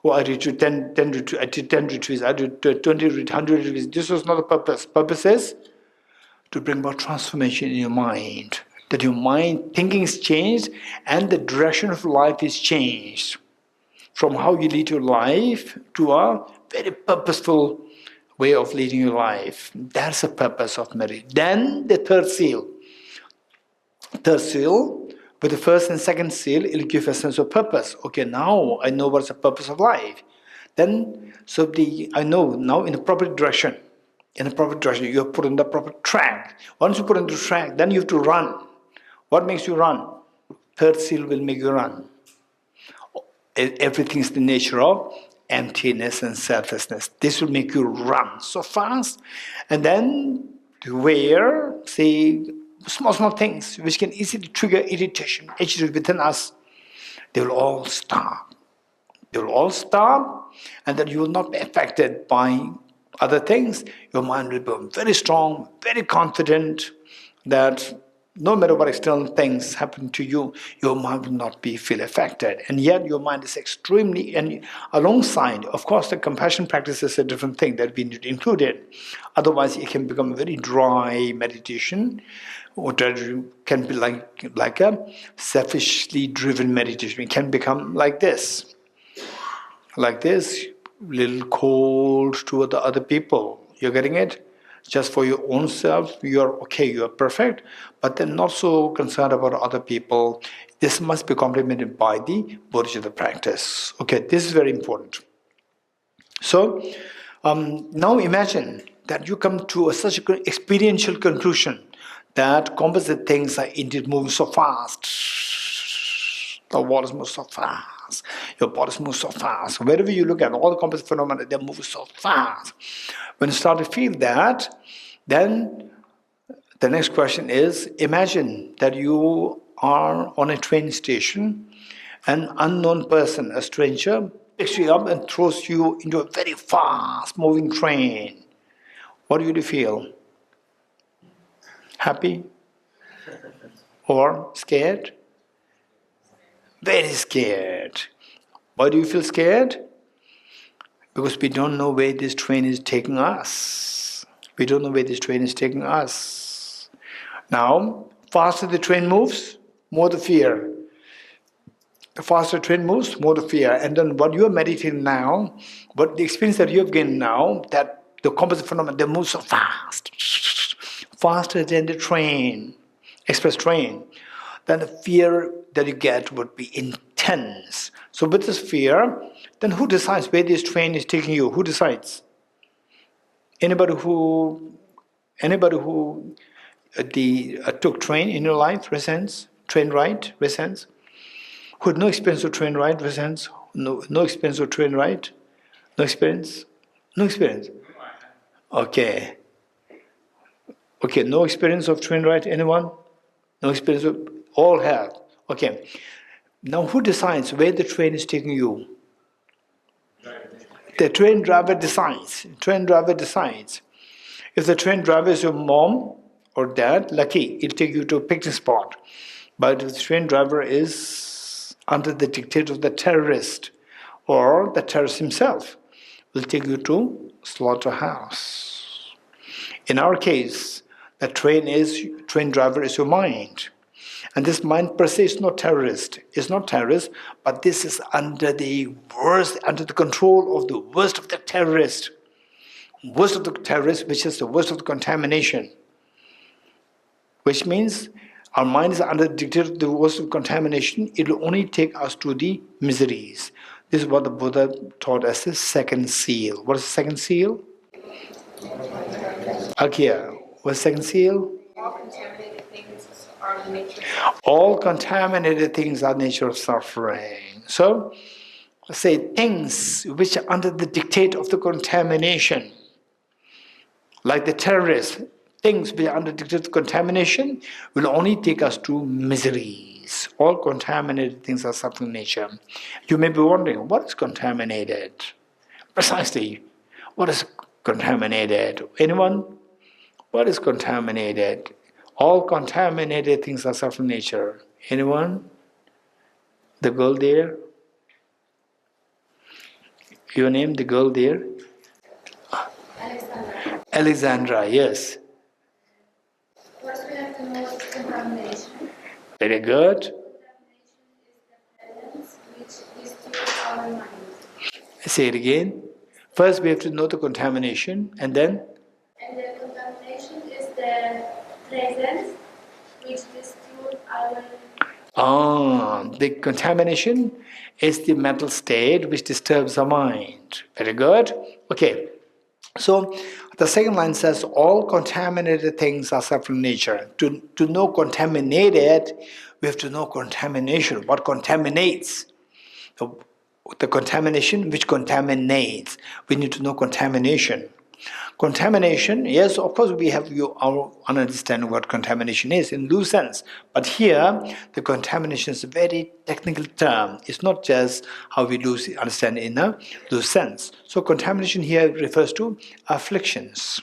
S1: I did 10 retreats, I did 10 retreats, I did 20 retreats, 100 retreats. This was not the purpose. Purpose is to bring about transformation in your mind. That your mind thinking is changed and the direction of life is changed. From how you lead your life to a very purposeful way of leading your life. That's the purpose of meditation. Then the third seal. Third seal, with the first and second seal, it'll give a sense of purpose. Okay, now I know what's the purpose of life. Then, I know now in the proper direction. In the proper direction, you are put on the proper track. Once you put on the track, then you have to run. What makes you run? Third seal will make you run. Everything is the nature of emptiness and selflessness. This will make you run so fast. And then, where, say, small things which can easily trigger irritation, hatred within us, they will all stop. They will all stop, and then you will not be affected by other things. Your mind will become very strong, very confident that no matter what external things happen to you, your mind will not feel affected. And yet your mind is extremely, and alongside, of course, the compassion practice is a different thing that we need to include it. Otherwise, it can become a very dry meditation, or can be like a selfishly driven meditation. It can become like this, little cold to the other people. You're getting it? Just for your own self, you're okay, you're perfect, but then not so concerned about other people. This must be complemented by the Bodhichitta practice. Okay, this is very important. So, now imagine that you come to such an experiential conclusion that composite things are indeed moving so fast. The waters move so fast. Your bodies move so fast. Wherever you look at all the composite phenomena, they're moving so fast. When you start to feel that, then the next question is, imagine that you are on a train station, an unknown person, a stranger, picks you up and throws you into a very fast moving train. What do you feel? Happy? Or scared? Very scared. Why do you feel scared? Because we don't know where this train is taking us. We don't know where this train is taking us. Now, faster the train moves, more the fear. The faster the train moves, more the fear. And then what you are meditating now, what the experience that you have gained now, that the composite phenomena, they move so fast. Faster than the train, express train. then the fear that you get would be intense. So with this fear, then who decides where this train is taking you? Who decides? Anybody who took train in your life resents? Train ride resents? Who had no experience of train ride resents? No experience of train ride? No experience? No experience? Okay. Okay, no experience of train ride, anyone? No experience of, all have. Okay. Now who decides where the train is taking you? The train driver decides. Train driver decides. If the train driver is your mom or dad, lucky, he'll take you to a picnic spot. But if the train driver is under the dictate of the terrorist, or the terrorist himself, will take you to slaughterhouse. In our case, the train driver is your mind. And this mind per se is not terrorist. It's not terrorist, but this is under the control of the worst of the terrorist. Worst of the terrorist, which is the worst of the contamination. Which means our mind is under the dictate of the worst of contamination. It will only take us to the miseries. This is what the Buddha taught as the second seal. What is the second seal? Akya. What's the second seal? All contaminated things are the nature of suffering. So, let's say things which are under the dictate of the contamination, like the terrorists, things which are under the dictate of contamination will only take us to miseries. All contaminated things are suffering nature. You may be wondering, what is contaminated? Precisely, what is contaminated? Anyone? What is contaminated? All contaminated things are suffering nature. Anyone? The girl there? Your name, the girl there?
S3: Alexandra.
S1: Alexandra, yes.
S3: First we have to know what's contamination.
S1: Very good.
S3: Contamination is the presence which distorts our mind.
S1: Say it again. First we have to know the contamination, and then?
S3: And the contamination is the presence which distorts our
S1: The contamination is the mental state which disturbs the mind. Very good. Okay. So the second line says all contaminated things are suffering nature. To know contaminated, we have to know contamination. What contaminates? The contamination which contaminates. We need to know contamination. Contamination, yes, of course we have our understanding what contamination is in loose sense. But here, the contamination is a very technical term. It's not just how we understand it in a loose sense. So contamination here refers to afflictions.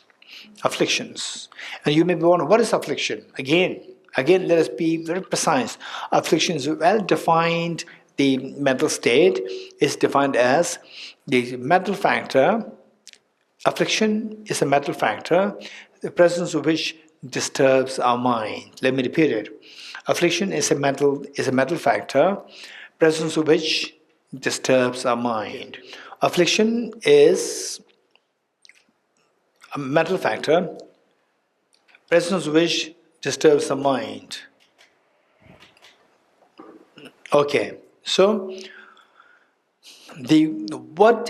S1: Afflictions. And you may be wondering, what is affliction? Again, let us be very precise. Affliction is well defined. The mental state is defined as the mental factor. Affliction is a mental factor, the presence of which disturbs our mind. Let me repeat it. Affliction is a mental factor, presence of which disturbs our mind. Affliction is a mental factor, presence of which disturbs the mind. Okay, so what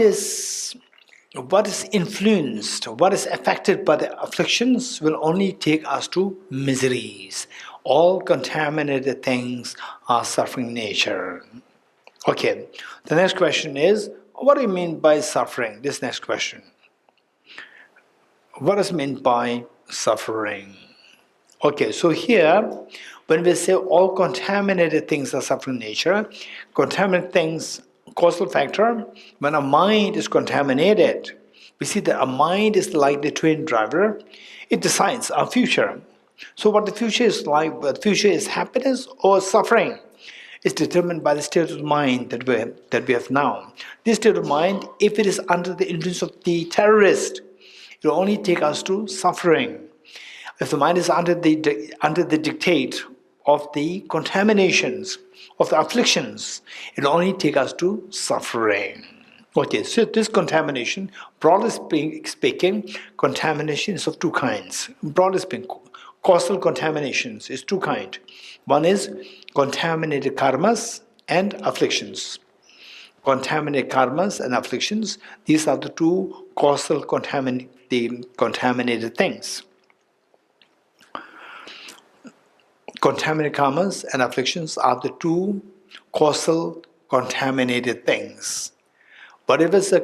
S1: is influenced, what is affected by the afflictions will only take us to miseries. All contaminated things are suffering nature. Okay, the next question is, what do you mean by suffering? This next question. What is meant by suffering? Okay, so here, when we say all contaminated things are suffering nature, contaminated things, causal factor, when a mind is contaminated, we see that a mind is like the train driver. It decides our future. So what the future is like, whether the future is happiness or suffering, is determined by the state of mind that we have now. This state of mind, if it is under the influence of the terrorist, it will only take us to suffering. If the mind is under the dictate of the contaminations, of the afflictions, it will only take us to suffering. Okay, so this contamination, broadly speaking, contamination is of two kinds. Broadly speaking, causal contaminations is two kinds. One is contaminated karmas and afflictions. Contaminated karmas and afflictions, these are the two causal contaminated things. Contaminated karmas and afflictions are the two causal contaminated things. Whatever is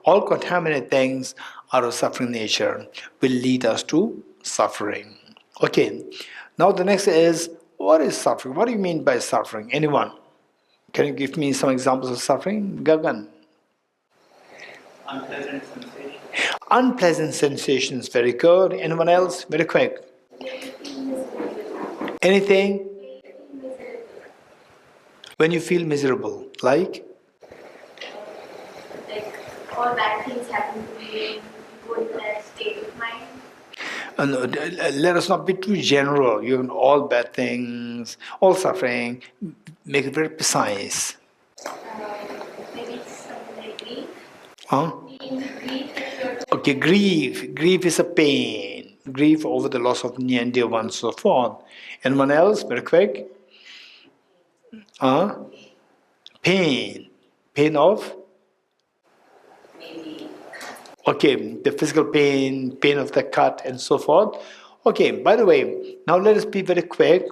S1: all contaminated things are of suffering nature, will lead us to suffering. Okay, now the next is, what is suffering? What do you mean by suffering? Anyone? Can you give me some examples of suffering? Gagan.
S2: Unpleasant sensation.
S1: Unpleasant sensations, very good. Anyone else? Very quick. Anything? When you feel miserable, like?
S3: Like all bad things happen to me in good state of mind.
S1: No, let us not be too general. You know, all bad things, all suffering. Make it very precise.
S3: Maybe something like grief.
S1: Huh?
S3: Grief.
S1: Okay, grief. Grief is a pain. Grief over the loss of near and dear ones, so forth. Anyone else? Very quick. Pain. Pain of? Okay, the physical pain, pain of the cut, and so forth. Okay, by the way, now let us be very quick.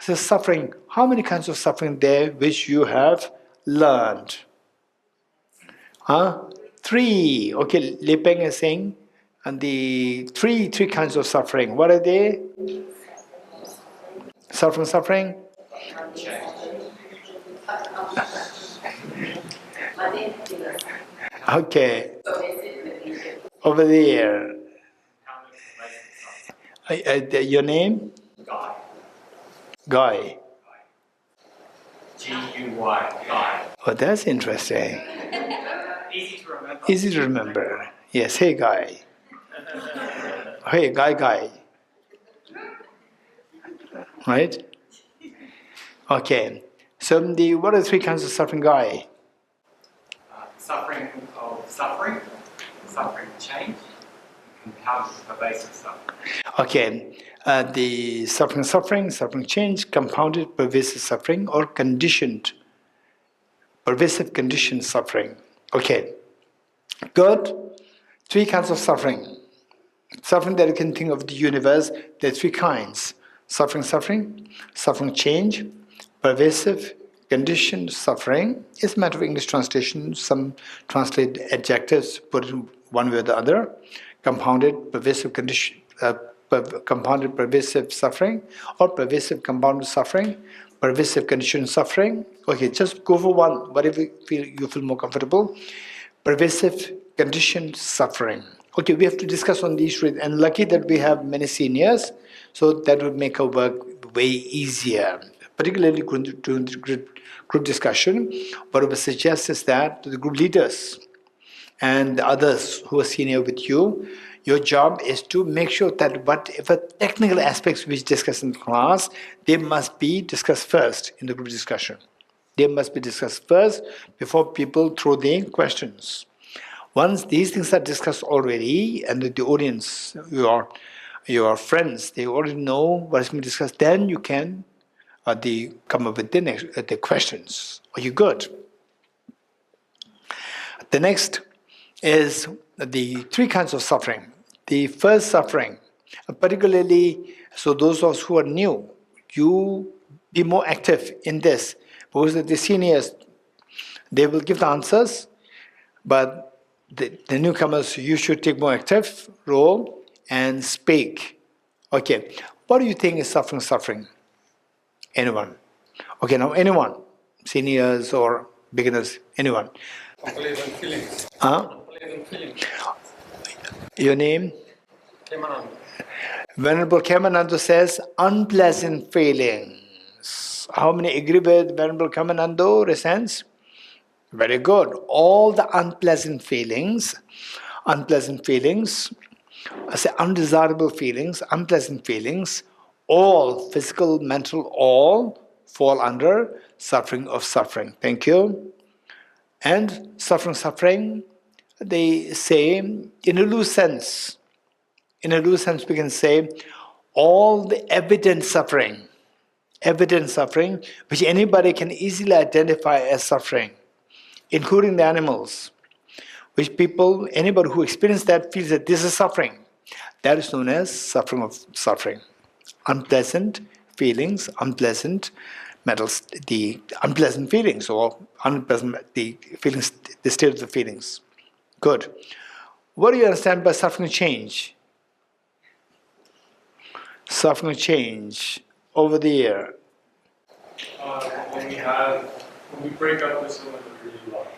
S1: So suffering, how many kinds of suffering there which you have learned? 3. Okay, Lepeng is saying, and the three kinds of suffering. What are they? Suffering? Okay. Over there. Your name? Guy.
S2: G-U-Y, Guy.
S1: Oh, that's interesting.
S2: Easy to remember.
S1: Easy to remember. Yes, hey Guy. Hey, Guy. Right? Okay. So what are the 3 kinds of suffering, Guy?
S2: Suffering of suffering, suffering change, compounded pervasive suffering.
S1: Okay. The suffering change, compounded pervasive suffering, or conditioned, pervasive conditioned suffering. Okay. Good. 3 kinds of suffering. Suffering that you can think of the universe, there are 3 kinds. Suffering change, pervasive conditioned suffering. It's a matter of English translation. Some translate adjectives, put it one way or the other. Compounded pervasive compounded pervasive suffering, or pervasive compounded suffering, pervasive conditioned suffering. Okay, just go for one, whatever you feel more comfortable. Pervasive conditioned suffering. Okay, we have to discuss on these, and lucky that we have many seniors, so that would make our work way easier. Particularly during the group discussion, what I would suggest is that to the group leaders and the others who are senior with you, your job is to make sure that whatever technical aspects which discussed in the class, they must be discussed first in the group discussion. They must be discussed first before people throw their questions. Once these things are discussed already, and the audience, your friends, they already know what is being discussed, then you can come up with the questions. Are you good? The next is the 3 kinds of suffering. The first suffering, particularly, so those of us who are new, you be more active in this, because the seniors, they will give the answers, but the newcomers, you should take more active role and speak. Okay, what do you think is suffering? Anyone? Okay, now anyone, seniors or beginners, anyone?
S4: Unpleasant feelings.
S1: Unpleasant
S4: feelings.
S1: Your name?
S4: Kemanando.
S1: Venerable Kemanando says, unpleasant feelings. How many agree with Venerable Kemanando, Resens? Very good. All the unpleasant feelings, I say undesirable feelings, unpleasant feelings, all, physical, mental, all fall under suffering of suffering. Thank you. And suffering, they say in a loose sense. In a loose sense, we can say all the evident suffering, which anybody can easily identify as suffering, including the animals, which people, anybody who experiences that feels that this is suffering. That is known as suffering of suffering. Unpleasant feelings, unpleasant metals, the unpleasant feelings, or unpleasant, the feelings, the state of the feelings. Good. What do you understand by suffering change? Suffering change over the year.
S4: When we break up with someone that we really love.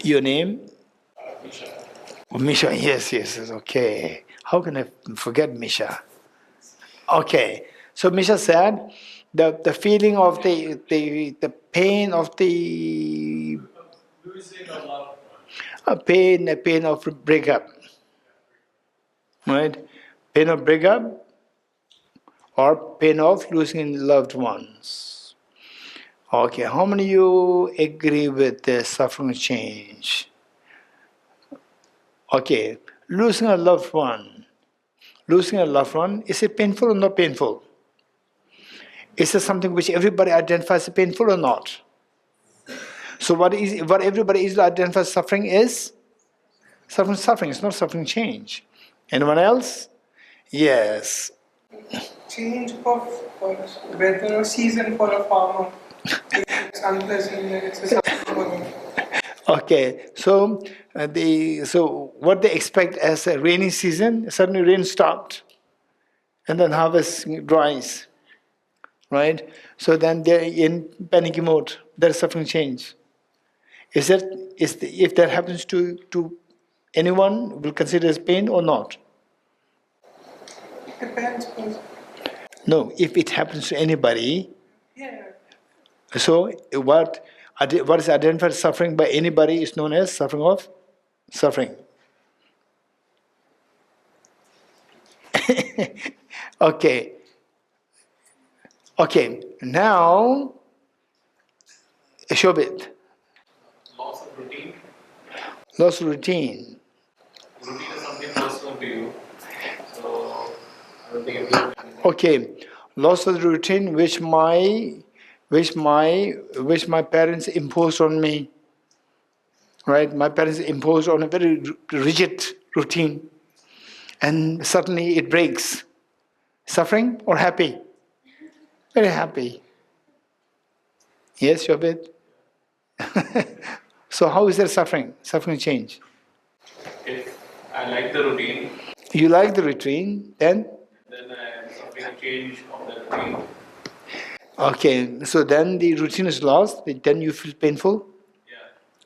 S1: Your name?
S4: Misha.
S1: Oh, Misha, yes, okay. How can I forget Misha? Okay, so Misha said the feeling of the pain of the
S4: Losing a loved one.
S1: pain of breakup, right? Pain of breakup or pain of losing loved ones. Okay, how many of you agree with the suffering change? Okay, losing a loved one. Losing a loved one, is it painful or not painful? Is it something which everybody identifies as painful or not? So what everybody easily identifies as suffering is? Suffering, it's not suffering change. Anyone else? Yes.
S5: Change of weather, season for a farmer. It's unpleasant, it's a suffering for him.
S1: Okay, so what they expect as a rainy season, suddenly rain stopped, and then harvest dries, right? So then they're in panicky mode. There's suffering change. If that happens to anyone, will consider as pain or not?
S5: Depends, because,
S1: No, if it happens to anybody,
S5: yeah,
S1: so what is identified as suffering by anybody is known as suffering of suffering. Okay. Okay, now Shobit.
S4: Loss of routine.
S1: Loss of routine.
S4: Routine is something personal to you. So I don't think it
S1: Okay, loss of the routine which my parents imposed on me. Right, my parents imposed on a very rigid routine, and suddenly it breaks. Suffering or happy? Very happy. Yes, Shobit. So how is there suffering? Suffering change.
S4: If I like the routine,
S1: You like the routine, then?
S4: then I am suffering a change of the routine.
S1: Okay, so then the routine is lost, then you feel painful.
S4: Yeah.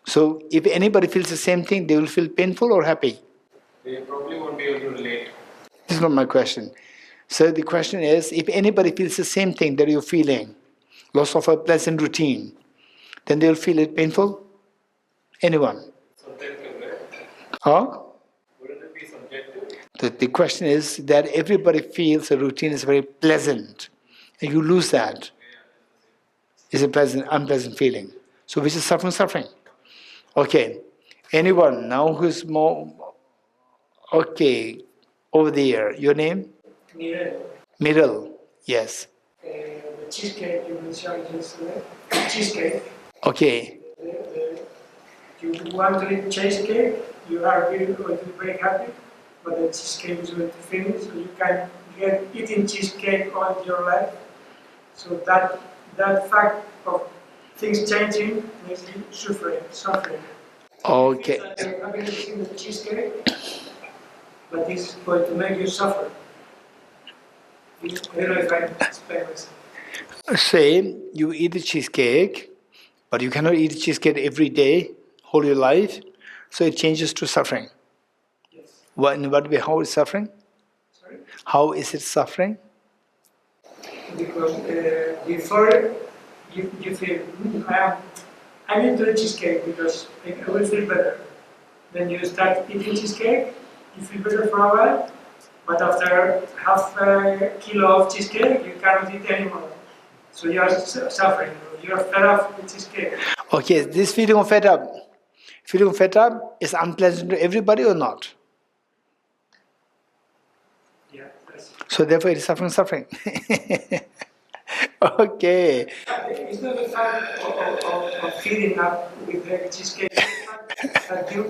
S1: So if anybody feels the same thing, they will feel painful or happy?
S4: They probably won't be able to relate.
S1: This is not my question. So the question is, if anybody feels the same thing that you're feeling, loss of a pleasant routine, then they'll feel it painful? Anyone?
S4: Subjective, right?
S1: Huh?
S4: Wouldn't it be subjective?
S1: The question is that everybody feels a routine is very pleasant, and you lose that. It's a unpleasant feeling. So which is suffering? Okay. Anyone now who's more... Okay. Over there. Your name? Middle. Yes.
S5: the cheesecake you mentioned yesterday, cheesecake.
S1: Okay.
S5: You want to eat cheesecake, you are going to be very happy, but the cheesecake is going to finish, so you can get eating cheesecake all your life. So that fact of things changing makes you suffering.
S1: Okay.
S5: You're having eaten the cheesecake, but it's going to make you suffer. I don't know if I explain myself.
S1: Say you eat the cheesecake, but you cannot eat cheesecake every day, whole your life, so it changes to suffering.
S5: Yes.
S1: In what way? How is suffering?
S5: Sorry?
S1: How is it suffering?
S5: Because before you feel, I'm into the cheesecake because I will feel better. Then you start eating cheesecake, you feel better for a while, but after half a kilo of cheesecake, you cannot eat anymore. So you are suffering, you are fed up with cheesecake.
S1: Okay, this feeling of fed up is unpleasant to everybody or not? So therefore it is suffering. Okay.
S5: It's not the fact of filling up with the cheesecake. It's the fact that you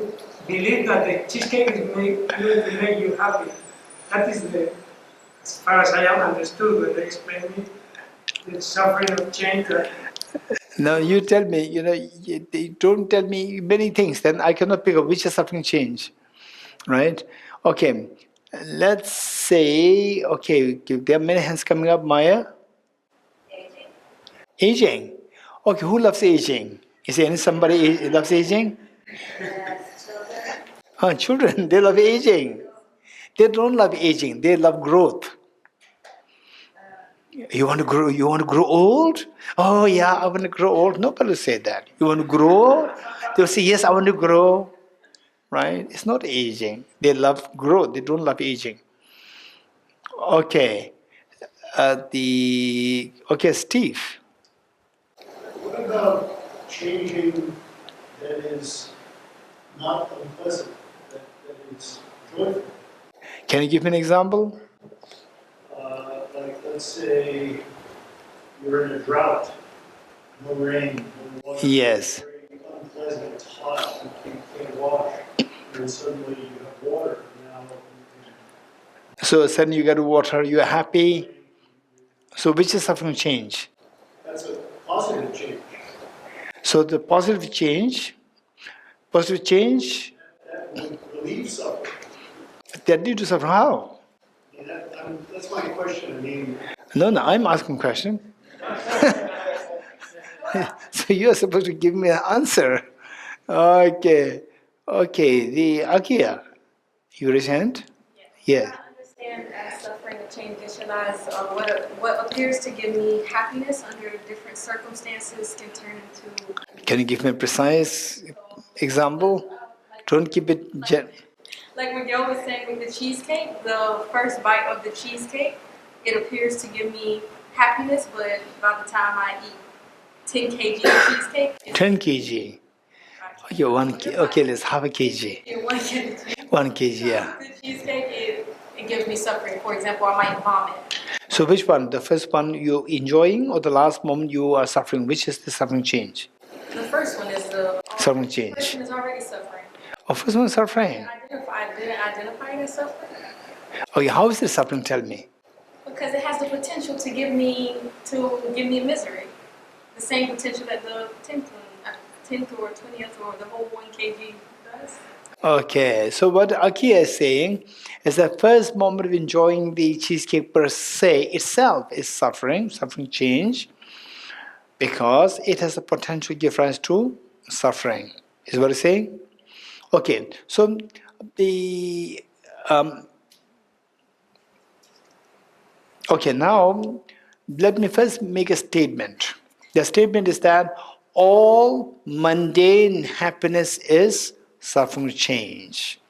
S5: believe that the cheesecake is going to make you happy. That is the, as far as I have understood when they explain me, the suffering of change.
S1: Now you tell me, you don't tell me many things, then I cannot pick up which is suffering change. Right? Okay. Let's say, okay, there are many hands coming up, Maya. Aging. Okay, who loves aging? Is there somebody who loves aging?
S3: Yes, children.
S1: Children, they love aging. They don't love aging, they love growth. You want to grow? You want to grow old? Oh yeah, I want to grow old. Nobody will say that. You want to grow? They'll say yes, I want to grow. Right? It's not aging. They love growth. They don't love aging. Okay. Okay, Steve.
S6: What about changing that is not unpleasant, that is joyful?
S1: Can you give me an example?
S6: Like, let's say you're in a drought, no rain, no water.
S1: Yes.
S6: It's very unpleasant, it's hot, you can't wash, and suddenly you have water. Now you
S1: So suddenly you get water, you're happy. So which is suffering change?
S6: that's a positive change.
S1: So the positive change
S6: That would relieve suffering.
S1: that lead to suffering. How?
S6: That's my question. I mean,
S1: No, I'm asking a question. So you're supposed to give me an answer. Okay. Okay, the Akia. You raise hand? Yeah.
S7: I understand as suffering of change, Geshe-la, is what appears to give me happiness under different circumstances can turn into.
S1: Can you give me a precise example? Don't keep it
S7: Like what Gil was saying with the cheesecake, the first bite of the cheesecake, it appears to give me happiness, but by the time I eat 10 kg of cheesecake, it's
S1: 10 kg. Okay, okay, let's have a kg.
S7: 1 kg.
S1: 1 kg, yeah.
S7: The cheesecake, it gives me suffering. For example, I might vomit.
S1: So which one? The first one you're enjoying or the last moment you are suffering? Which is the suffering change?
S7: The first one is the
S1: Suffering
S7: The
S1: change.
S7: person is already suffering.
S1: Oh, first one is suffering.
S7: I didn't identify it as suffering
S1: Okay, how is the suffering? Tell me.
S7: because it has the potential to give me misery. The same potential that the 10th or 20th or the whole 1 kg does.
S1: Okay, so what Akia is saying is the first moment of enjoying the cheesecake per se itself is suffering change, because it has the potential to give rise to suffering. Is what he's saying? Okay, so the okay, now let me first make a statement. The statement is that all mundane happiness is suffering change.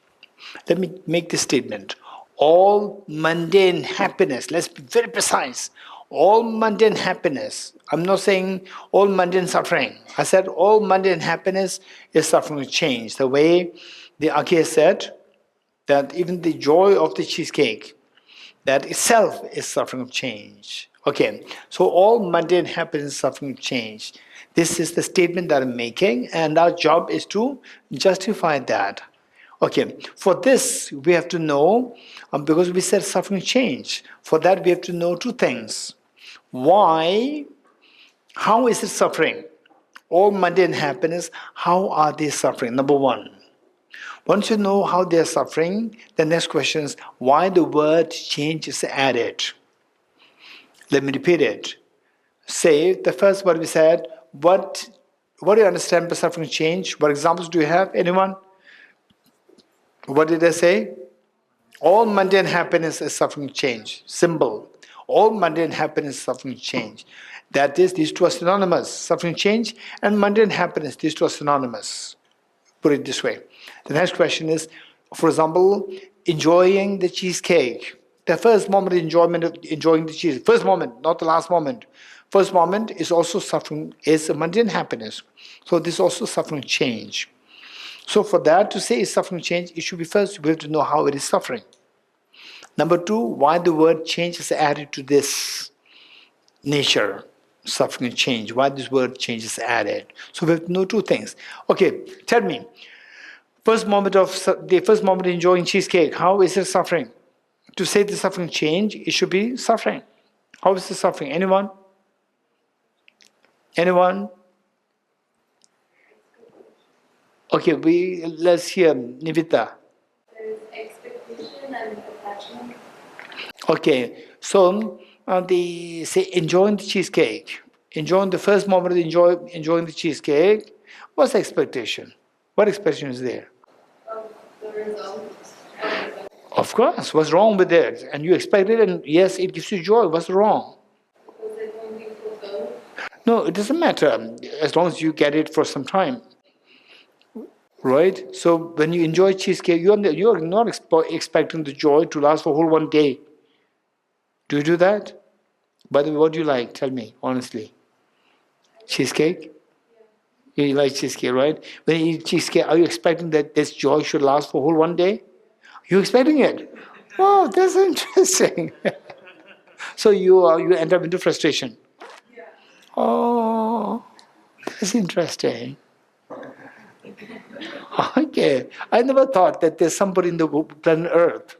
S1: Let me make this statement. All mundane happiness, let's be very precise. All mundane happiness, I'm not saying all mundane suffering. I said all mundane happiness is suffering change. The way the Akya said that even the joy of the cheesecake, that itself is suffering of change. Okay, so all mundane happiness is suffering of change. This is the statement that I'm making, and our job is to justify that. Okay, for this we have to know, because we said suffering change, for that we have to know two things. Why, how is it suffering? All mundane happiness, how are they suffering? Number one. Once you know how they are suffering, the next question is why the word change is added. Let me repeat it. Say the first word we said, what do you understand by suffering change? What examples do you have? Anyone? What did I say? All mundane happiness is suffering change. Symbol. All mundane happiness is suffering change. That is, these two are synonymous. Suffering change and mundane happiness, these two are synonymous. Put it this way. The next question is, for example, enjoying the cheesecake. The first moment of enjoyment of enjoying the cheese. First moment, not the last moment. First moment is also suffering, is a mundane happiness. So this is also suffering change. So for that to say it's suffering change, it should be first we have to know how it is suffering. Number two, why the word change is added to this nature, suffering and change. Why this word change is added? So we have to know two things. Okay, tell me, the first moment enjoying cheesecake, how is it suffering? To say the suffering change, it should be suffering. How is the suffering? Anyone? Anyone? Okay, let's hear Nivita.
S3: There is expectation and attachment.
S1: Okay, so the say enjoying the cheesecake, enjoying the first moment of enjoying the cheesecake. What's the expectation? What expectation is there?
S3: Of the result.
S1: Of course, what's wrong with it? And you expect it, and yes, it gives you joy. What's wrong?
S3: Because it won't be fulfilled.
S1: No, it doesn't matter as long as you get it for some time, right? So when you enjoy cheesecake, you are not expecting the joy to last for a whole one day. Do you do that? By the way, what do you like? Tell me honestly. Cheesecake? You like cheesecake, right? When you eat cheesecake, are you expecting that this joy should last for a whole one day? You're expecting it. Oh, that's interesting. So you end up into frustration. Oh, that's interesting. Okay, I never thought that there's somebody in the planet Earth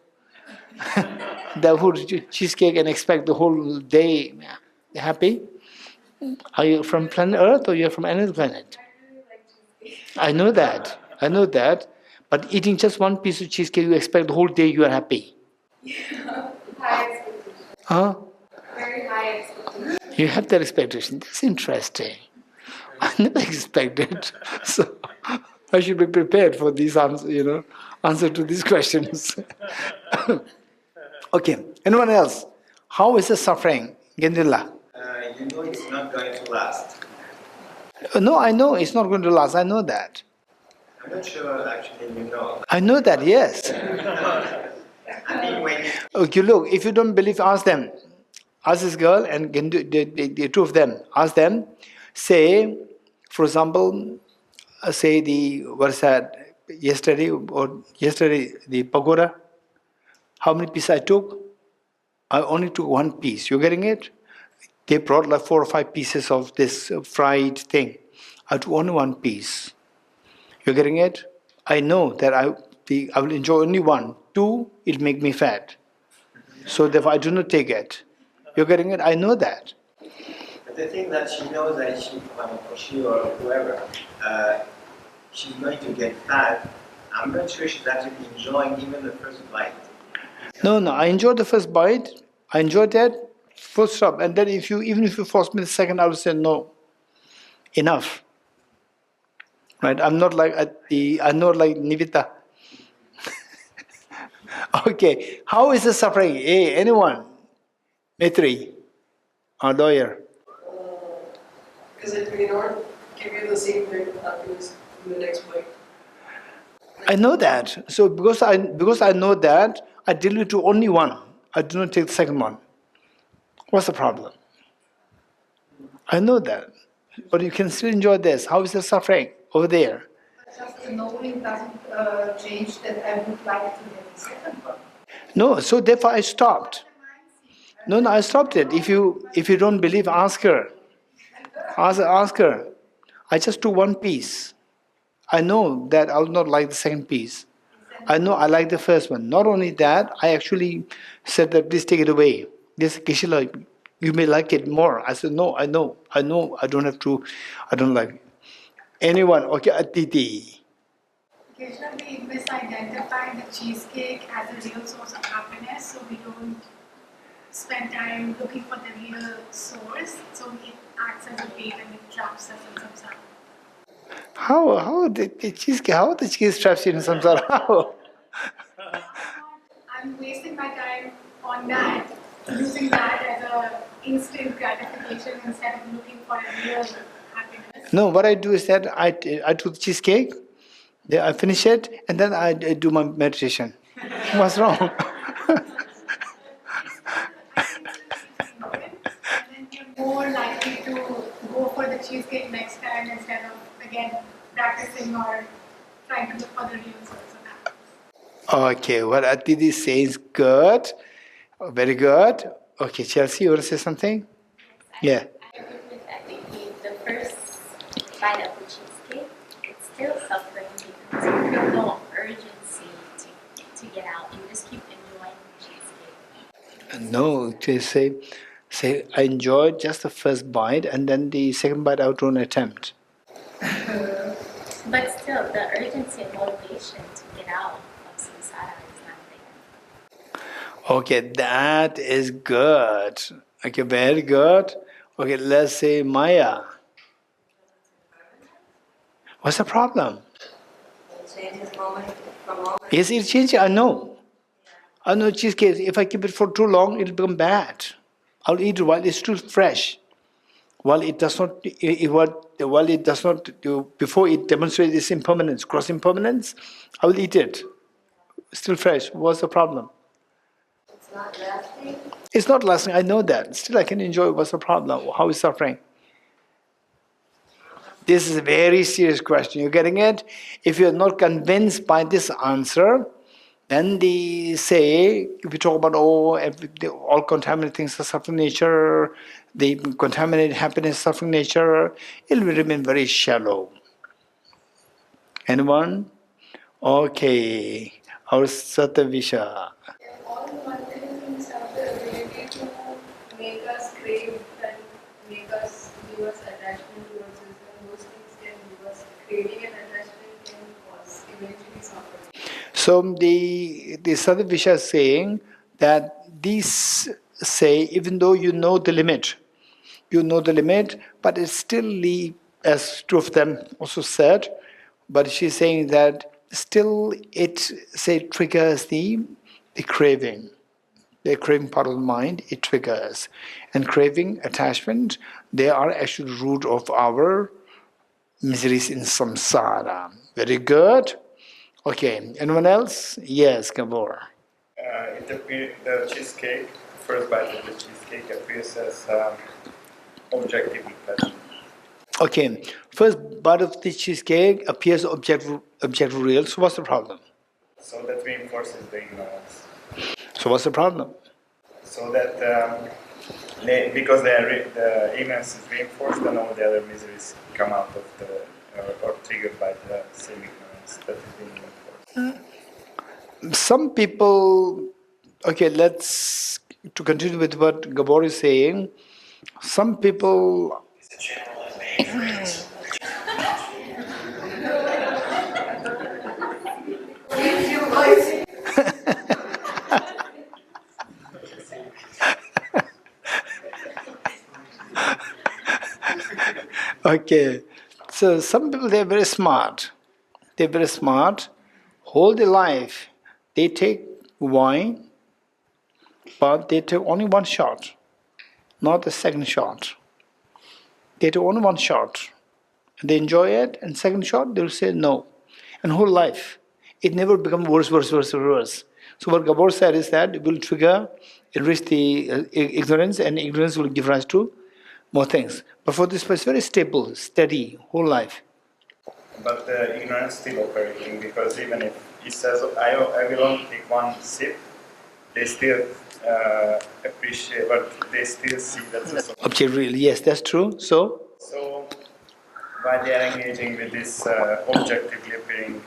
S1: that would cheesecake and expect the whole day happy. Are you from planet Earth or you're from another planet? I know that. I know that. But eating just one piece of cheesecake, you expect the whole day you are happy.
S3: High expectation.
S1: Huh?
S3: Very high expectation.
S1: You have that expectation. That's interesting. I never expected. So I should be prepared for these answer to these questions. Okay. Anyone else? How is the suffering? Gendilla?
S2: You know it's not going to last.
S1: No, I know it's not going to last. I know that.
S2: I'm not sure actually you know.
S1: I know that, yes.
S2: I mean when
S1: Okay, look, if you don't believe, ask them. Ask this girl and the two of them. Ask them. Say, for example, what is that? Yesterday, the pagoda. How many pieces I took? I only took one piece. You getting it? They brought like 4 or 5 pieces of this fried thing. I took only one piece. You're getting it? I know that I will enjoy only one. 2, it'll make me fat. So therefore I do not take it. You're getting it? I know that.
S2: but the thing that she knows that she or whoever, she's going to get fat. I'm not sure she's actually enjoying even the first bite.
S1: No, I enjoyed the first bite. I enjoyed that. Full stop. And then even if you force me the second, I will say no. Enough. Right? I'm not like Nivita. Okay. How is the suffering? Hey, anyone? Maitri, our lawyer.
S8: Because it may not give you the same kind of happiness in the next bite.
S1: I know that. So because I know that, I deal with only one. I do not take the second one. What's the problem? I know that. But you can still enjoy this. How is the suffering over there?
S9: Just the knowing doesn't change that I would like to get the second one.
S1: No, so therefore I stopped. No, I stopped it. If you don't believe, ask her. Ask her. I just took one piece. I know that I will not like the second piece. I know I like the first one. Not only that, I actually said that please take it away. This Geshe-la, you may like it more. I said, no, I know, I don't like it. Anyone? Okay, Atiti.
S9: Occasionally we misidentify the cheesecake as a real source of happiness, so we don't spend time looking for the real source, so it acts as a bait and it traps us in samsara.
S1: How the cheese traps you in samsara? How?
S9: I'm wasting my time on that, using that as a instant gratification instead of looking for a real happiness.
S1: No, what I do is that I do the cheesecake, then I finish it, and then I do my meditation. What's wrong?
S9: And then you're more likely to go for the cheesecake next time instead of, again, practicing or trying to look for the real source of happiness.
S1: Okay, what Aditi says good. Very good. Okay, Chelsea, you want to say something? Yeah.
S10: I agree with that. The first bite of the cheesecake, it's still suffering because you feel no urgency to get out. You just keep enjoying the cheesecake.
S1: No, just say I enjoyed just the first bite, and then the second bite I don't attempt.
S10: But still, the urgency and motivation to get out of samsara is not there.
S1: Okay, that is good. Okay, very good. Okay, let's say Maya. What's the problem?
S8: It changes moment from moment.
S1: Yes, it changes. I know. I know cheesecake. If I keep it for too long, it'll become bad. I'll eat it while it's still fresh. While it does not, while it does not, before it demonstrates its impermanence, cross impermanence, I will eat it. Still fresh. What's the problem?
S8: It's not lasting.
S1: It's not lasting. I know that. Still, I can enjoy. What's the problem? How is suffering? This is a very serious question. You're getting it? If you're not convinced by this answer, then they say, if we talk about all contaminated things are suffering nature, the contaminated happiness suffering nature, it will remain very shallow. Anyone? Okay. Our Satavisha.
S3: All material things have the ability to make us crave and make us give us attachment towards it, and those things can give us craving and attachment can cause eventually suffering.
S1: So the Satavisha is saying that these say, even though you know the limit, but it's still, as two of them also said, but she's saying that still it triggers the craving. The craving part of the mind, it triggers. And craving, attachment, they are actually the root of our miseries in samsara. Very good. Okay, anyone else? Yes, Gabor.
S11: The cheesecake, first bite of the cheesecake appears as objectively pleasant.
S1: Okay, first bite of the cheesecake appears objective real, so what's the problem?
S11: So that reinforces the ignorance.
S1: So what's the problem?
S11: So that because the ignorance is reinforced, then all the other miseries come out of the or triggered by the same ignorance that is being reinforced.
S1: Some people, okay, to continue with what Gabor is saying, some people. Okay, so some people, they're very smart. Whole their life, they take wine, but they take only one shot, not the second shot. They take only one shot. They enjoy it, and second shot, they'll say no. And whole life, it never becomes worse. So what Gabor said is that it will trigger, enrich the ignorance, and ignorance will give rise to more things. But for this person, it's very stable, steady, whole life.
S11: But the ignorance still operating, because even if he says, I will only take one sip, they still appreciate, but they still see that's a
S1: object real, yes, that's true. So
S11: while they are engaging with this objectively appearing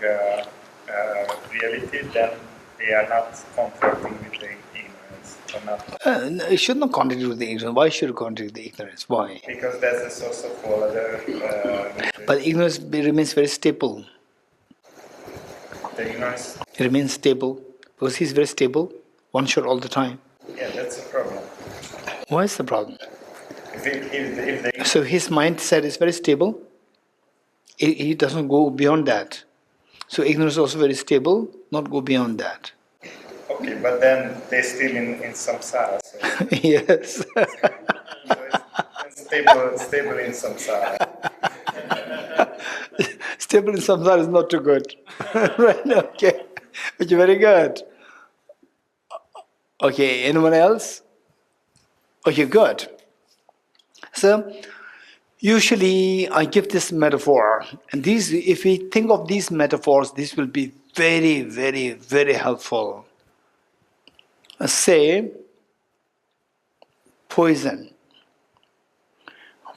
S11: reality, then they are not conflicting with the ignorance.
S1: No, it should not contradict with the ignorance. Why should it contradict the ignorance? Why?
S11: Because that's the source of all other.
S1: But ignorance remains very stable.
S11: The ignorance?
S1: It remains stable because he's very stable, one shot all the time.
S11: Yeah, that's the problem.
S1: Why is the problem?
S11: If
S1: so his mindset is very stable. He doesn't go beyond that. So ignorance is also very stable, not go beyond that.
S11: Okay, but then they're still in samsara. So.
S1: Yes.
S11: So it's stable in samsara.
S1: Stable in samsara is not too good. Right, okay. But you're very good. Okay, anyone else? Okay, good. So, usually I give this metaphor, and these, if we think of these metaphors, this will be very, very, very helpful. Say, poison.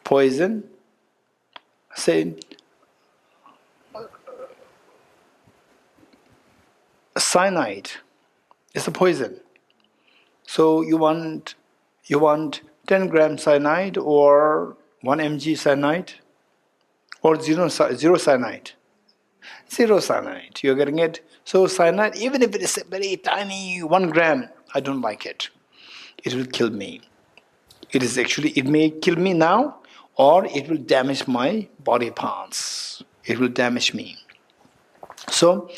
S1: Poison. Say, cyanide. It's a poison. So you want 10 grams cyanide or 1 mg cyanide or zero cyanide. Zero cyanide, you're getting it? So cyanide, even if it is a very tiny 1 gram, I don't like it. It will kill me. It may kill me now, or it will damage my body parts. It will damage me. So,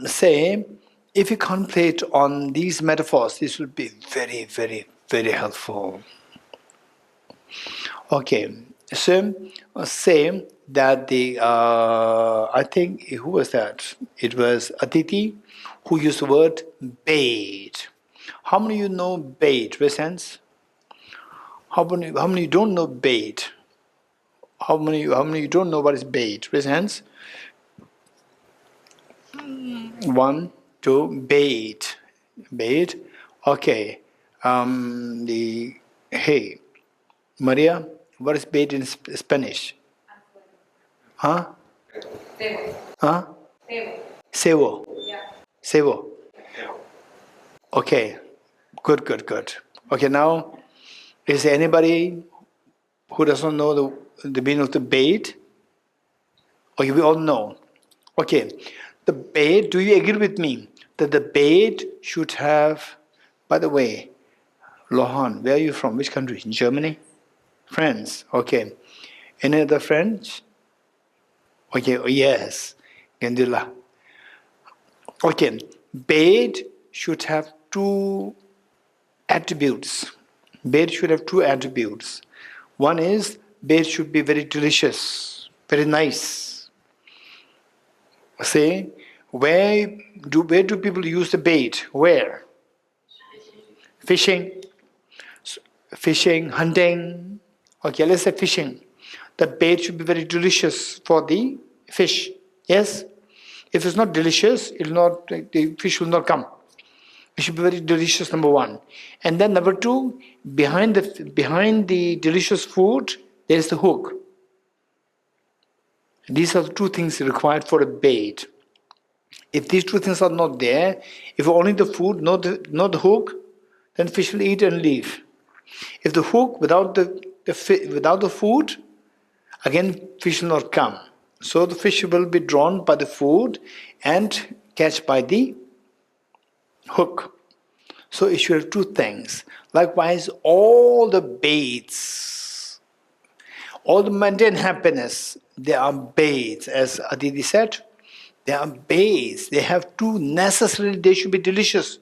S1: say, if you contemplate on these metaphors, this will be very, very, very helpful. Okay, so say that I think, who was that? It was Aditi who used the word bait. How many of you know bait? Raise hands. How many don't know bait? How many you don't know what is bait? Raise hands. 1, 2, bait. Bait. Okay. Hey, Maria, what is bait in Spanish? Huh? Huh? Cebo. Cebo. Okay. Good. Okay, now, is there anybody who doesn't know the meaning of the bait? Okay, we all know. Okay, the bait, do you agree with me that the bait should have, by the way, Lohan, where are you from? Which country? Germany? France, okay. Any other French? Okay, oh yes, Gandula. Okay, bait should have 2 attributes. Bait should have 2 attributes. One is, bait should be very delicious, very nice. Say, where do people use the bait? Where? Fishing, hunting. Okay, let's say fishing. The bait should be very delicious for the fish. Yes? If it's not delicious, the fish will not come. It should be very delicious, number 1. And then number 2, behind the delicious food, there is the hook. These are the 2 things required for a bait. If these 2 things are not there, if only the food, not the hook, then fish will eat and leave. If the hook without the food, again fish will not come. So the fish will be drawn by the food and catch by the hook. So it should have 2 things. Likewise, all the baits, all the mundane happiness, they are baits. As Aditi said, they are baits. They have 2 necessarily, they should be delicious.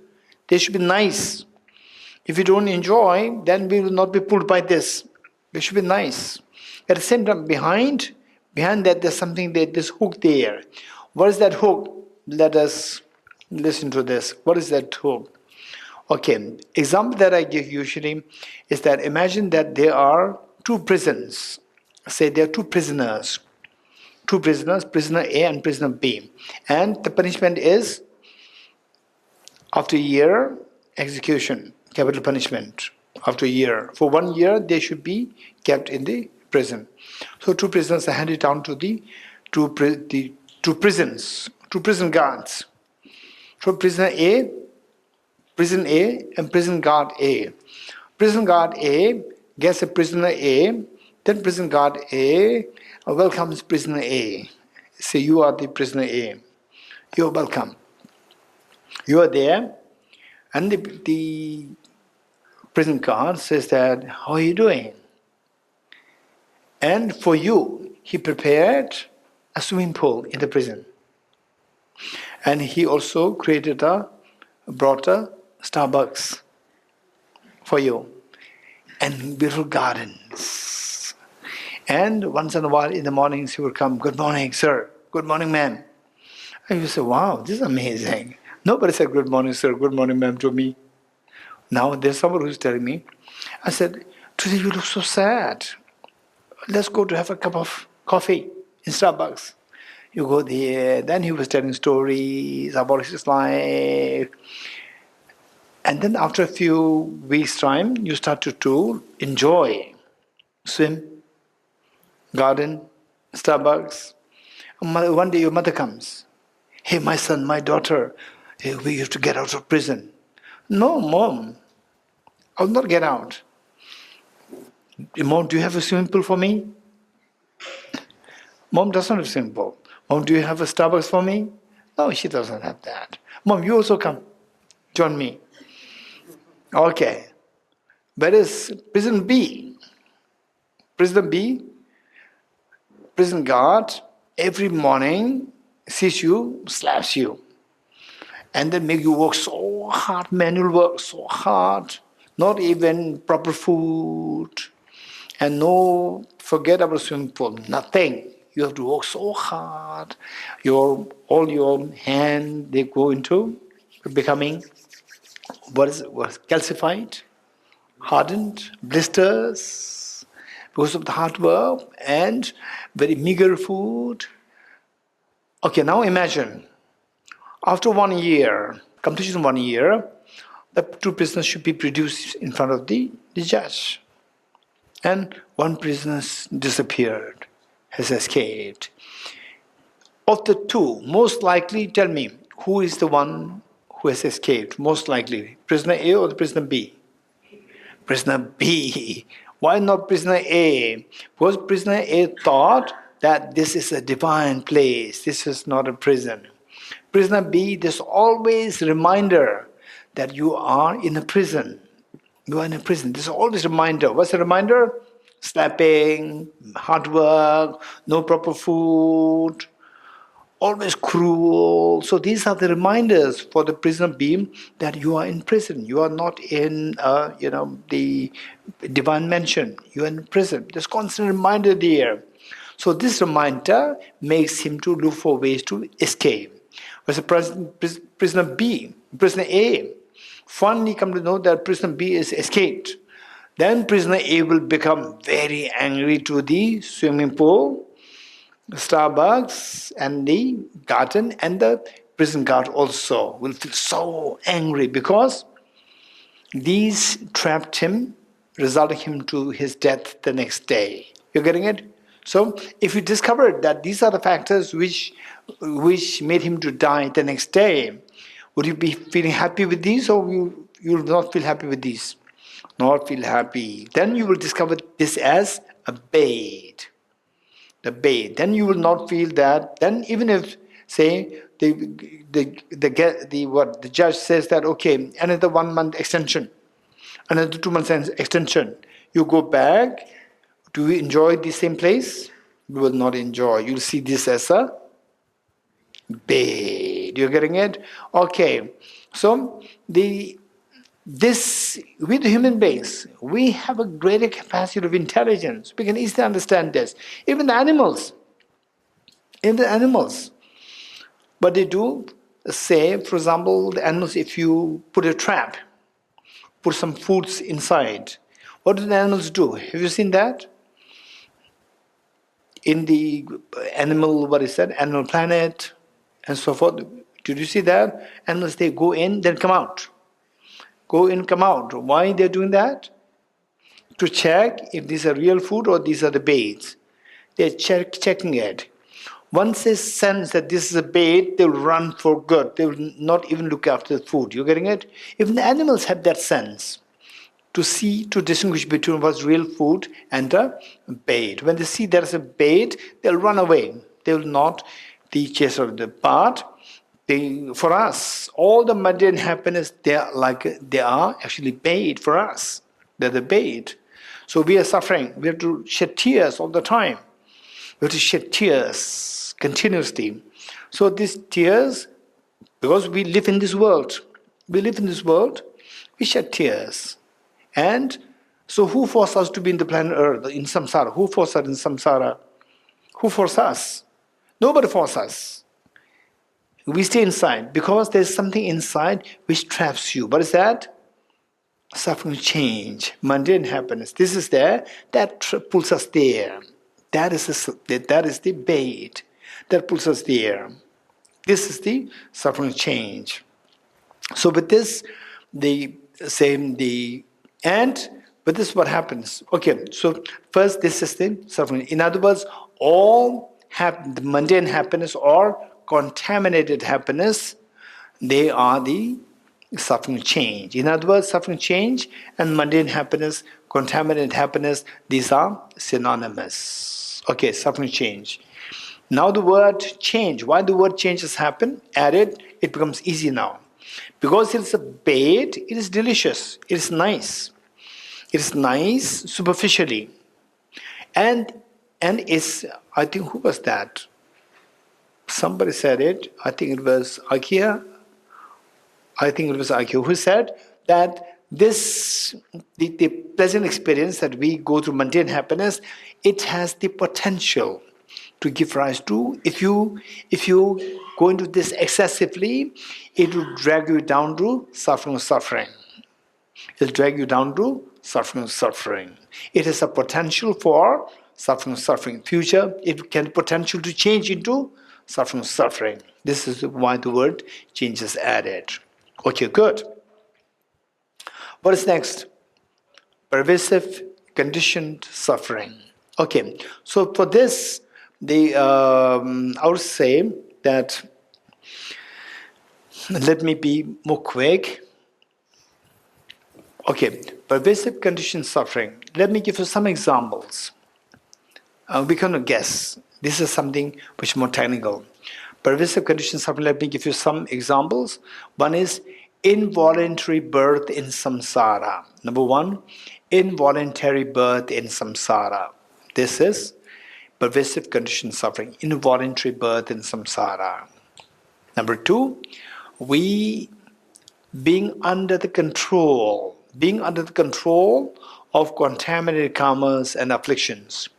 S1: They should be nice. If you don't enjoy, then we will not be pulled by this. They should be nice. At the same time, behind that there's something, this hook there. What is that hook? Let us listen to this. What is that hook? Okay, example that I give usually is that imagine that there are 2 prisons. Say there are 2 prisoners. 2 prisoners, prisoner A and prisoner B. And the punishment is, after a year, execution, capital punishment. After a year. For 1 year, they should be kept in the prison. So 2 prisoners are handed down to the 2 prisons, 2 prison guards. So prison A and prison guard A. Prison guard A gets a prisoner A, then prison guard A welcomes prisoner A. Say, you are the prisoner A. You are welcome. You are there, and the prison guard says that, how are you doing? And for you, he prepared a swimming pool in the prison. And he also brought a Starbucks for you. And beautiful gardens. And once in a while in the mornings he would come, good morning, sir. Good morning, ma'am. And you say, wow, this is amazing. Nobody said good morning, sir, good morning, ma'am to me. Now there's someone who's telling me, I said, today you look so sad. Let's go to have a cup of coffee in Starbucks. You go there, then he was telling stories about his life. And then after a few weeks' time, you start to enjoy, swim, garden, Starbucks. One day your mother comes. Hey, my son, my daughter, hey, we have to get out of prison. No, Mom, I'll not get out. Mom, do you have a swimming pool for me? Mom doesn't have a swimming pool. Mom, do you have a Starbucks for me? No, she doesn't have that. Mom, you also come. Join me. Okay. Where is prison B? Prison B, prison guard, every morning sees you, slaps you. And then make you work so hard, manual work so hard, not even proper food, and no, forget about swimming pool, nothing. You have to work so hard. All your hand, they go into becoming, calcified, hardened, blisters, because of the hard work and very meager food. Okay, now imagine, after 1 year, completion of 1 year, the two prisoners should be produced in front of the judge. And one prisoner disappeared, has escaped. Of the two, most likely, tell me, who is the one who has escaped, most likely? Prisoner A or the prisoner B? Prisoner B. Why not prisoner A? Because prisoner A thought that this is a divine place, this is not a prison. Prisoner B, there's always a reminder that you are in a prison. You are in a prison. There's always a reminder. What's the reminder? Slapping, hard work, no proper food, always cruel. So these are the reminders for the prisoner B that you are in prison. You are not in, the divine mansion. You are in prison. There's constant reminder there. So this reminder makes him to look for ways to escape. Whereas prisoner B, prisoner A, finally come to know that prisoner B is escaped. Then prisoner A will become very angry to the swimming pool, Starbucks, and the garden, and the prison guard also will feel so angry because these trapped him, resulting him to his death the next day. You're getting it? So if you discovered that these are the factors which made him to die the next day, would you be feeling happy with these, or you will not feel happy with these? Not feel happy. Then you will discover this as a bait. The bait. Then you will not feel that. Then even if, say, the judge says that, okay, another 1 month extension, another 2 months extension, you go back. Do you enjoy the same place? You will not enjoy. You'll see this as a bait. You're getting it? Okay. So with human beings, we have a greater capacity of intelligence. We can easily understand this. Even the animals. But they do say, for example, the animals, if you put a trap, put some foods inside, what do the animals do? Have you seen that? In the Animal Planet, and so forth. Did you see that? Animals, they go in, then come out. Go in, come out. Why they're doing that? To check if these are real food or these are the baits. They're checking it. Once they sense that this is a bait, they'll run for good. They will not even look after the food. You're getting it? Even the animals have that sense to distinguish between what's real food and a bait. When they see there's a bait, they'll run away. They will not chase of the part. For us, all the mundane happiness, they are actually bait for us. They're the bait. So we are suffering. We have to shed tears all the time. We have to shed tears continuously. So these tears, because we live in this world, we shed tears. And so who forced us to be in the planet Earth, in samsara? Who forced us in samsara? Who forced us? Nobody forced us. We stay inside because there's something inside which traps you. What is that? Suffering, change, mundane happiness. This is there, that pulls us there. That is the bait. that pulls us there. This is the suffering change. So with this, but this is what happens. Okay, so first this is the suffering. In other words, all the mundane happiness or contaminated happiness, they are the suffering change. In other words, suffering change and mundane happiness, contaminated happiness, these are synonymous. Okay, suffering change. Now the word change, why the word changes happen, added, it becomes easy now. Because it's a bait, it is delicious, it is nice. It is nice superficially. And it's, I think, who was that? Somebody said it, I think it was Akio. Who said that the pleasant experience that we go through mundane happiness, it has the potential to give rise to, if you go into this excessively, it will drag you down to suffering. It will drag you down to suffering. It has a potential for suffering. Future, it can potential to change into suffering. This is why the word change is added. Okay, good. What is next? Pervasive conditioned suffering. Okay, so for this, I would say that, let me be more quick. Okay, pervasive conditioned suffering. Let me give you some examples. We cannot guess. This is something which is more technical. Pervasive conditioned suffering, let me give you some examples. One is involuntary birth in samsara. Number one, involuntary birth in samsara. This is pervasive conditioned suffering, involuntary birth in samsara. Number two, we being under the control of contaminated karmas and afflictions.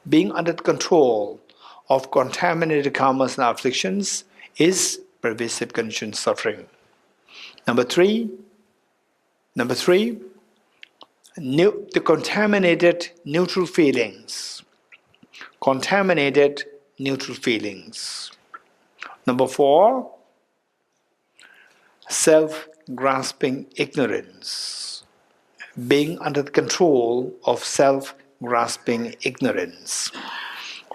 S1: Being under the control of contaminated karmas and afflictions is pervasive conditioned suffering. Number three, the contaminated neutral feelings. Number four, self-grasping ignorance. Being under the control of self-grasping ignorance.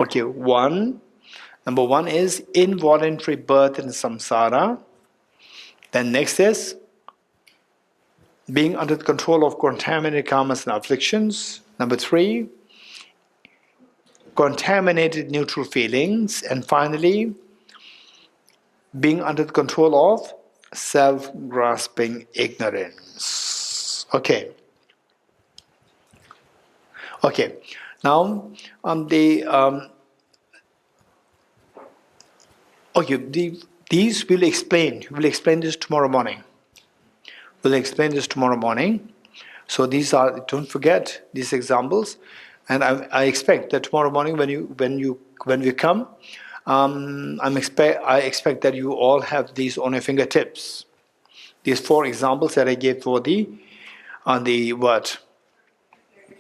S1: Okay, number one is involuntary birth in samsara. Then next is being under the control of contaminated karmas and afflictions. Number three, contaminated neutral feelings. And finally, being under the control of self-grasping ignorance. Okay. Now, these we'll explain. We'll explain this tomorrow morning. So these are, don't forget these examples, and I expect that tomorrow morning when we come, I expect that you all have these on your fingertips. These 4 examples that I gave for the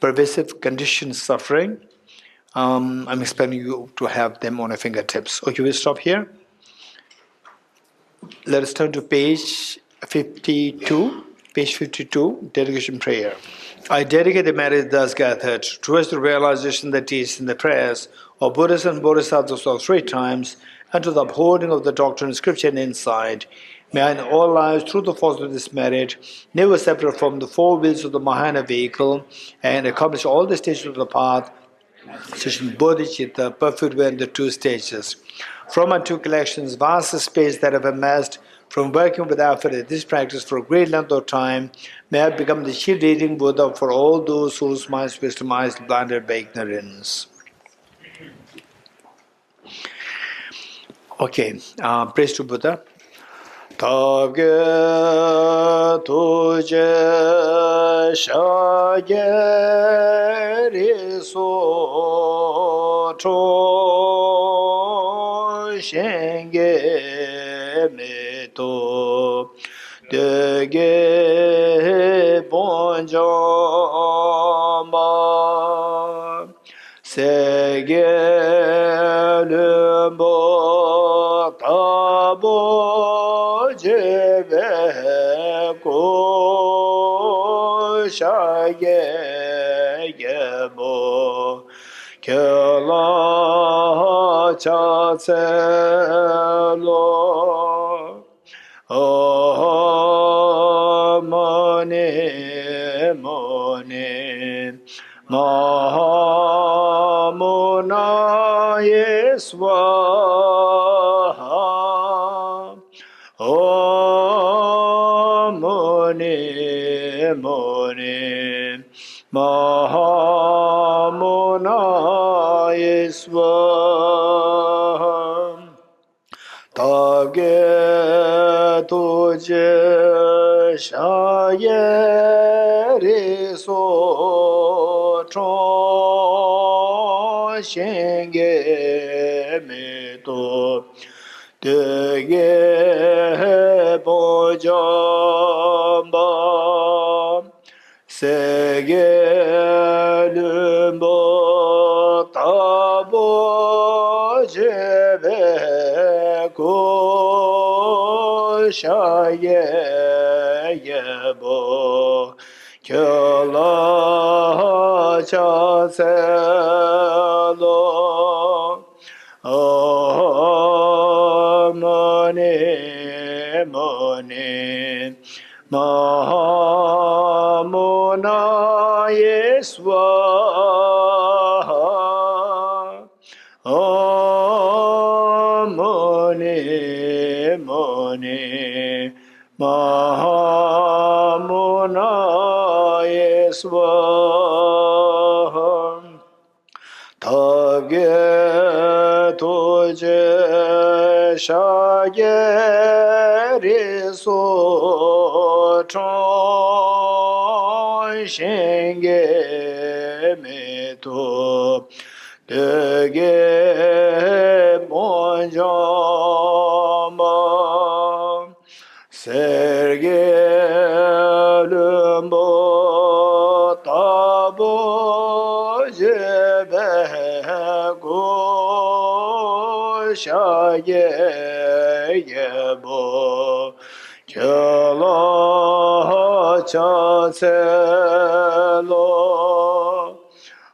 S1: pervasive conditioned suffering. I'm expecting you to have them on your fingertips. Okay, we'll stop here. Let us turn to page 52. Page 52, dedication prayer. I dedicate the merit thus gathered towards the realization that is in the prayers of Buddhas and Bodhisattvas of 3 times, and to the upholding of the doctrine, scripture, and insight. May I in all lives, through the force of this merit, never separate from the 4 wheels of the Mahayana vehicle, and accomplish all the stages of the path, such as Bodhicitta, perfect way in the 2 stages. From my 2 collections, vast space that I've amassed from working with effort at this practice for a great length of time, may I become the chief leading Buddha for all those whose minds wisdomized, blinded by ignorance. Okay, praise to Buddha. Tabge tuje shage riso cho shenge me to dege bonjama sege lumbo cha se lo Om Mani Mani Mahamunaye Swaha Om Mani Mani Mahamunaye Swaha Tage tuje shaye riso chon shenge me to Dege bojamba Sege lumbo tabo jebe ko shaye yebo kyola cha se lo Om Mani Mani Mahamunaye Swaha Om Mani Mani Mahamunaye Swaha Tage tuje shaye riso chon shenge me to Dege monjamba Serge lumbo tabo jebe go shaye yebo kyala cha se lo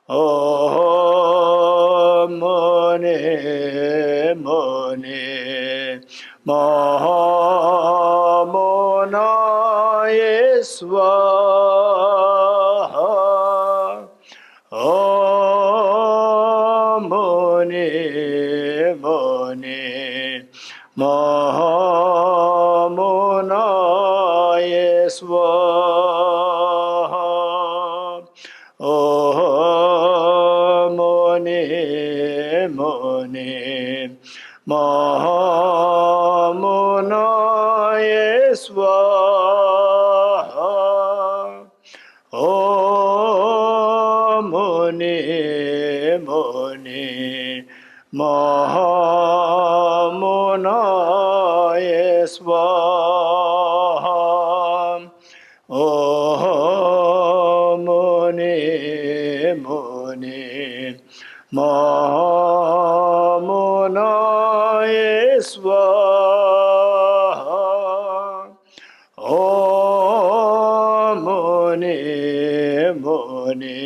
S1: Om Mani Mani Mahamunaye Swaha Om Mani Mani Mahamunaye Swaha Om Mani Mani Mahamunaye Swaha Om Mani Mani Mahamunaye Swaha Om Mani Mani Mahamunaye Swaha Om Mani Mani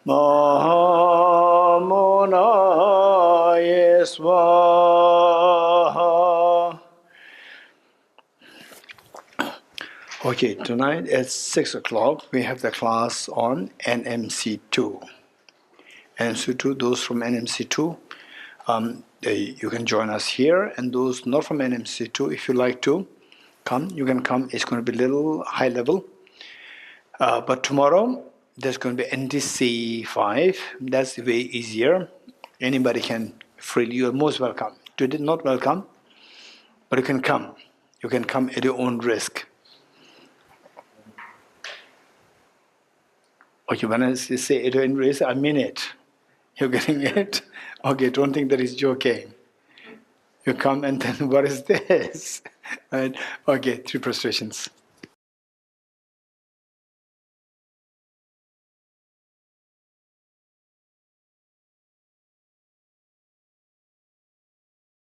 S1: Mahamunaye Swaha. Okay, tonight at 6 o'clock we have the class on NMC2. NMC2, those from NMC2, you can join us here, and those not from NMC2, if you like to come, you can come. It's going to be a little high level. But tomorrow, there's going to be NDC 5. That's way easier. Anybody can freely, you're most welcome. Today, not welcome, but you can come. You can come at your own risk. Okay, when I say at your own risk, I mean it. You're getting it? Okay, don't think that is joking. You come and then, what is this? Right? Okay, 3 prostrations.